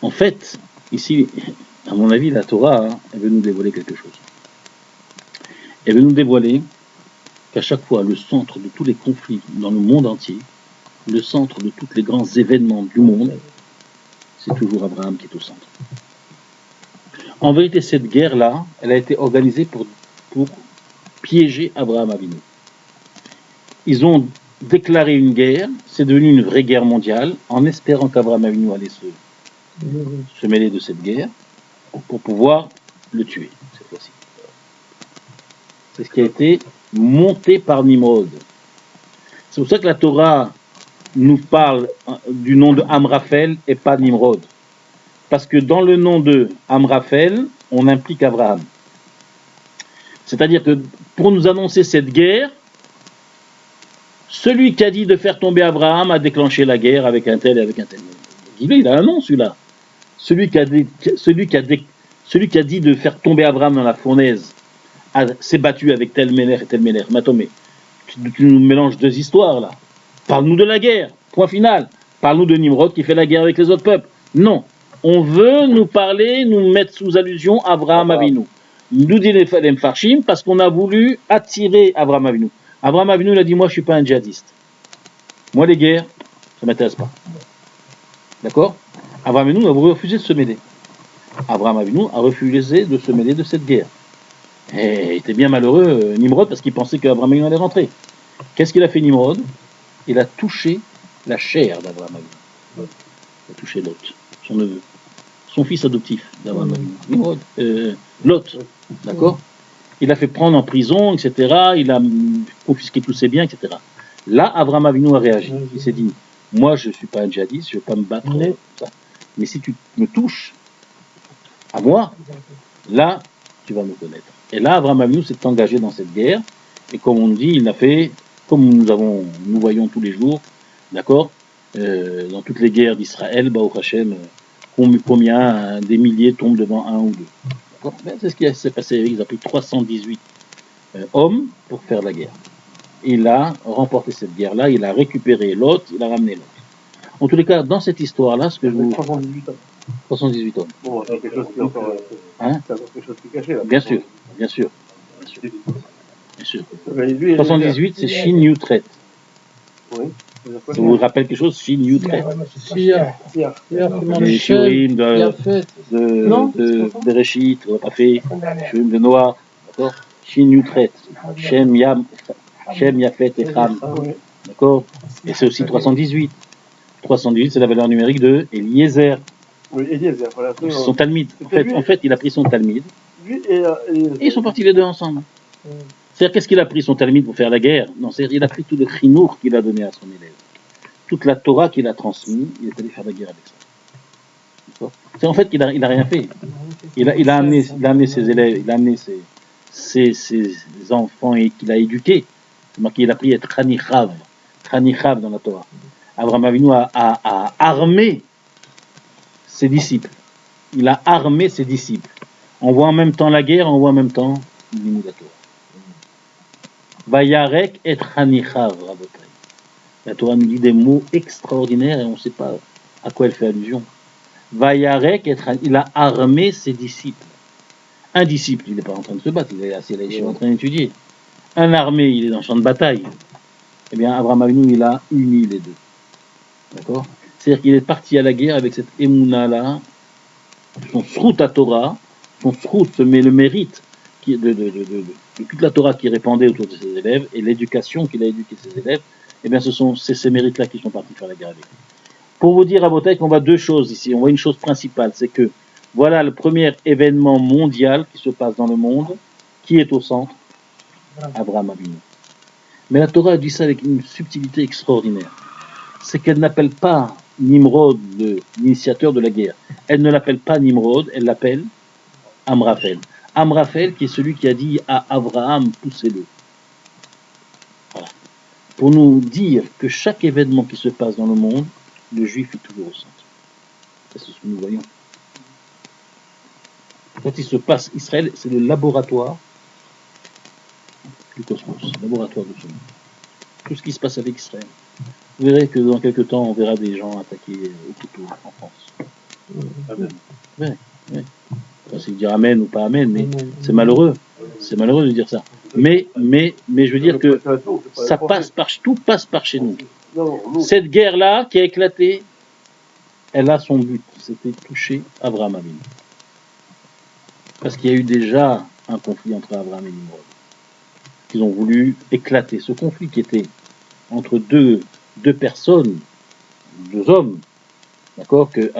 Speaker 1: En fait, ici, à mon avis, la Torah, elle veut nous dévoiler quelque chose. Elle veut nous dévoiler qu'à chaque fois, le centre de tous les conflits dans le monde entier, le centre de tous les grands événements du monde, c'est toujours Abraham qui est au centre. En vérité, cette guerre-là, elle a été organisée pour piéger Abraham Avinu. Ils ont déclaré une guerre, c'est devenu une vraie guerre mondiale, en espérant qu'Abraham Avinu allait se mêler de cette guerre pour pouvoir le tuer, cette fois-ci. C'est ce qui a été monté par Nimrod. C'est pour ça que la Torah nous parle du nom de Amraphel et pas Nimrod. Parce que dans le nom de Amraphel, on implique Abraham. C'est-à-dire que pour nous annoncer cette guerre, celui qui a dit de faire tomber Abraham a déclenché la guerre avec un tel et avec un tel. Il a un nom celui-là. Celui qui a dit de faire tomber Abraham dans la fournaise s'est battu avec tel Méler et tel Méler. Mais attends, mais tu nous mélanges deux histoires là. Parle-nous de la guerre, point final. Parle-nous de Nimrod qui fait la guerre avec les autres peuples. Non, on veut nous parler, nous mettre sous allusion Abraham Avinu. Nous dit les Farshim parce qu'on a voulu attirer Abraham Avinu. Abraham Avinu il a dit moi je suis pas un djihadiste. Moi les guerres, ça m'intéresse pas. D'accord? Abraham Avinu a refusé de se mêler. Abraham Avinu a refusé de se mêler de cette guerre. Et il était bien malheureux Nimrod parce qu'il pensait qu'Abraham Avinu allait rentrer. Qu'est-ce qu'il a fait Nimrod? Il a touché la chair d'Abraham Avinu. Il a touché Lot, son neveu, son fils adoptif d'Abraham Avinu. Nimrod, Lot, d'accord? Il a fait prendre en prison, etc. Il a confisqué tous ses biens, etc. Là, Abraham Avinu a réagi. Il s'est dit, moi je ne suis pas un djihadiste, je ne vais pas me battre, ça. Mais si tu me touches à moi, là, tu vas me connaître. Et là, Abraham Avinu s'est engagé dans cette guerre. Et comme on dit, il a fait, comme nous voyons tous les jours, d'accord, dans toutes les guerres d'Israël, Baruch Hashem, combien des milliers tombent devant un ou deux. C'est ce qui s'est passé. Ils ont pris 318 hommes pour faire la guerre. il a remporté cette guerre-là, il a récupéré l'autre, il a ramené l'autre. En tous les cas, dans cette histoire-là, ce que je
Speaker 3: Avec
Speaker 1: vous...
Speaker 3: 318 ans.
Speaker 1: 318 hommes.
Speaker 3: Bon, c'est quelque chose qui est encore,
Speaker 1: Hein?
Speaker 3: c'est encore quelque chose qui est caché, là.
Speaker 1: Bien sûr, bien sûr, bien sûr, bien sûr.
Speaker 3: Mais lui,
Speaker 1: 318, c'est Shin Yutret.
Speaker 3: Oui.
Speaker 1: Ça vous rappelle quelque chose, Shin Yutret?
Speaker 2: Sia.
Speaker 3: Sia.
Speaker 1: Les Shurim de
Speaker 2: Non,
Speaker 1: Bereshit, on n'a pas fait, Shurim de Noah, d'accord? Shin Yutret, Shem Yafet et Ham,
Speaker 3: Ah oui.
Speaker 1: d'accord? Et c'est aussi 318. 318, c'est la valeur numérique de Eliezer,
Speaker 3: Oui, Eliezer, voilà.
Speaker 1: son Talmud.
Speaker 3: C'était
Speaker 1: En fait, il a pris son Talmud
Speaker 3: Lui
Speaker 1: et ils sont partis les deux ensemble. C'est-à-dire, qu'est-ce qu'il a pris son Talmud pour faire la guerre? Non, c'est-à-dire, il a pris tout le chinour qu'il a donné à son élève. Toute la Torah qu'il a transmise, il est allé faire la guerre avec ça. D'accord? C'est en fait qu'il a rien fait. Il a amené ses élèves, il a amené ses enfants et qu'il a éduqués. C'est marqué, il a pris être Chanichav dans la Torah. Abraham Avinu a armé ses disciples. Il a armé ses disciples. On voit en même temps la guerre, on voit en même temps l'Imoud la Torah. Vayarek et Chanichav, Rabotai. La Torah nous dit des mots extraordinaires et on ne sait pas à quoi elle fait allusion. Vayarek et Chanichav, il a armé ses disciples. Un disciple, il n'est pas en train de se battre, il est assis à la yeshiva en train d'étudier. Un armé, il est dans le champ de bataille. Eh bien, Abraham Avinu, il a uni les deux. D'accord? C'est-à-dire qu'il est parti à la guerre avec cette émouna-là, son srout à Torah, son srout, mais le mérite de toute la Torah qui répandait autour de ses élèves et l'éducation qu'il a éduqué ses élèves, eh bien, c'est ces mérites-là qui sont partis faire la guerre avec lui. Pour vous dire à Botaï qu'on voit deux choses ici. On voit une chose principale, c'est que voilà le premier événement mondial qui se passe dans le monde. Qui est au centre? Abraham Avinu. Mais la Torah dit ça avec une subtilité extraordinaire. C'est qu'elle n'appelle pas Nimrod l'initiateur de la guerre. Elle ne l'appelle pas Nimrod, elle l'appelle Amraphel. Amraphel qui est celui qui a dit à Abraham, poussez-le. Voilà. Pour nous dire que chaque événement qui se passe dans le monde, le juif est toujours au centre. C'est ce que nous voyons. Quand il se passe, Israël, c'est le laboratoire du cosmos, laboratoire de ce monde. Tout ce qui se passe avec Israël. Vous verrez que dans quelques temps, on verra des gens attaquer au couteau en France.
Speaker 3: Amen.
Speaker 1: Oui, oui. Enfin, c'est dire amen ou pas amen, mais c'est malheureux. C'est malheureux de dire ça. Mais je veux dire que ça passe par, tout passe par chez nous.
Speaker 3: Non, nous,
Speaker 1: Cette guerre-là qui a éclaté, elle a son but. C'était toucher Abraham Avinu. Parce qu'il y a eu déjà un conflit entre Abraham et Nimrod. Ils ont voulu éclater. Ce conflit qui était entre deux personnes, deux hommes, d'accord, que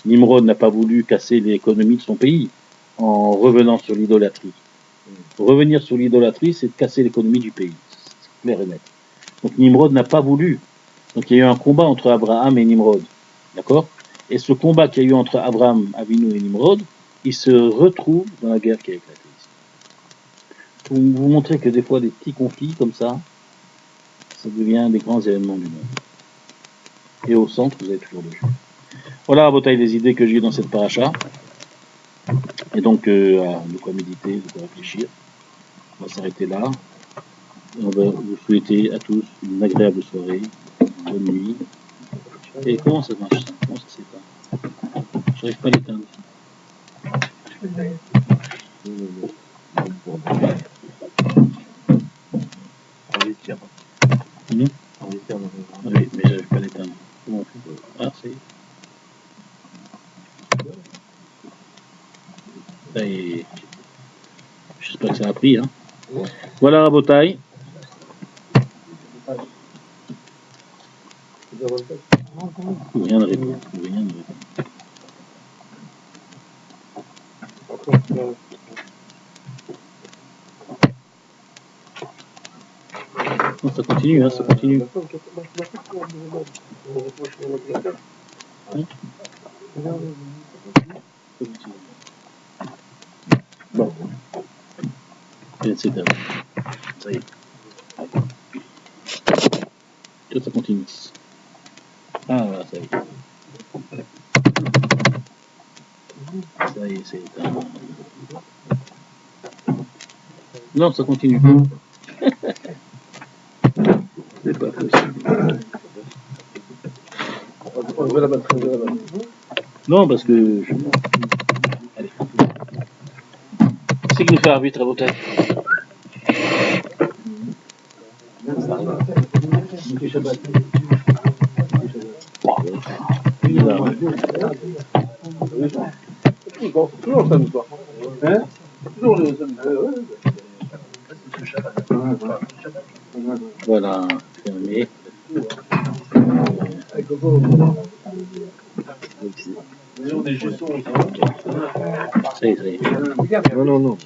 Speaker 1: Nimrod n'a pas voulu casser l'économie de son pays en revenant sur l'idolâtrie. Revenir sur l'idolâtrie, c'est de casser l'économie du pays. C'est clair et net. Donc Nimrod n'a pas voulu. Donc il y a eu un combat entre Abraham et Nimrod. D'accord? Et ce combat qu'il y a eu entre Abraham, Avinu et Nimrod, il se retrouve dans la guerre qui a éclaté ici. Pour vous montrer que des fois, des petits conflits comme ça devient des grands événements du monde. Et au centre, vous avez toujours le juif. Voilà, à bataille des idées que j'ai dans cette paracha. Et donc, de quoi méditer, de quoi réfléchir. On va s'arrêter là. On va vous souhaiter à tous une agréable soirée, bonne nuit. Et comment ça marche ça? Comment ça s'éteint? J'arrive pas à l'éteindre.
Speaker 4: On les tire.
Speaker 1: Mmh.
Speaker 4: On les tire dans le...
Speaker 1: Oui, mais j'arrive pas à l'éteindre. Comment on fait? Ah, ça y est. Ça y est. J'espère que ça a pris, hein. Voilà, Rabotai. Rien ne répond. Rien ne répond. Non, ça continue, hein, ça continue. Bon. Etc. Ça y est. Tout ça continue. Ah, voilà, ça y est. Ça y est, c'est éteint. Non, ça continue.
Speaker 3: là-bas, très là-bas.
Speaker 1: Non, parce que... Allez. C'est qui nous fait arbitre à vos têtes?
Speaker 3: Toujours le samedi soir.
Speaker 2: Hein?
Speaker 3: Toujours le samedi soir.
Speaker 1: Voilà, fermé. Ça y est, ça y est.
Speaker 3: Non, non, non.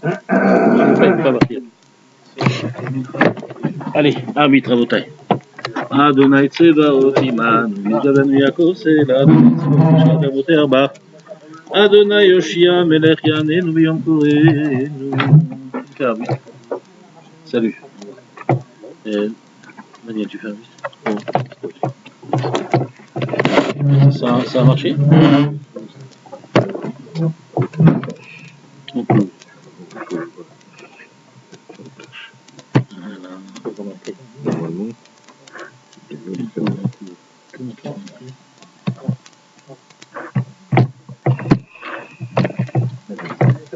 Speaker 1: Pas partir. Allez, arbitre à vos tailles. Adonai Tsebaot Imanu, Midavanu Yaakov Selanu, Tzvot Terba. Adonai Yoshia Melech Yanenu B'Yom Korenu. Fais arbitre. Salut. Daniel, tu fais arbitre. Ça a marché? On peut.
Speaker 3: Normalement.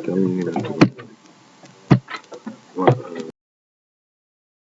Speaker 3: Terminé.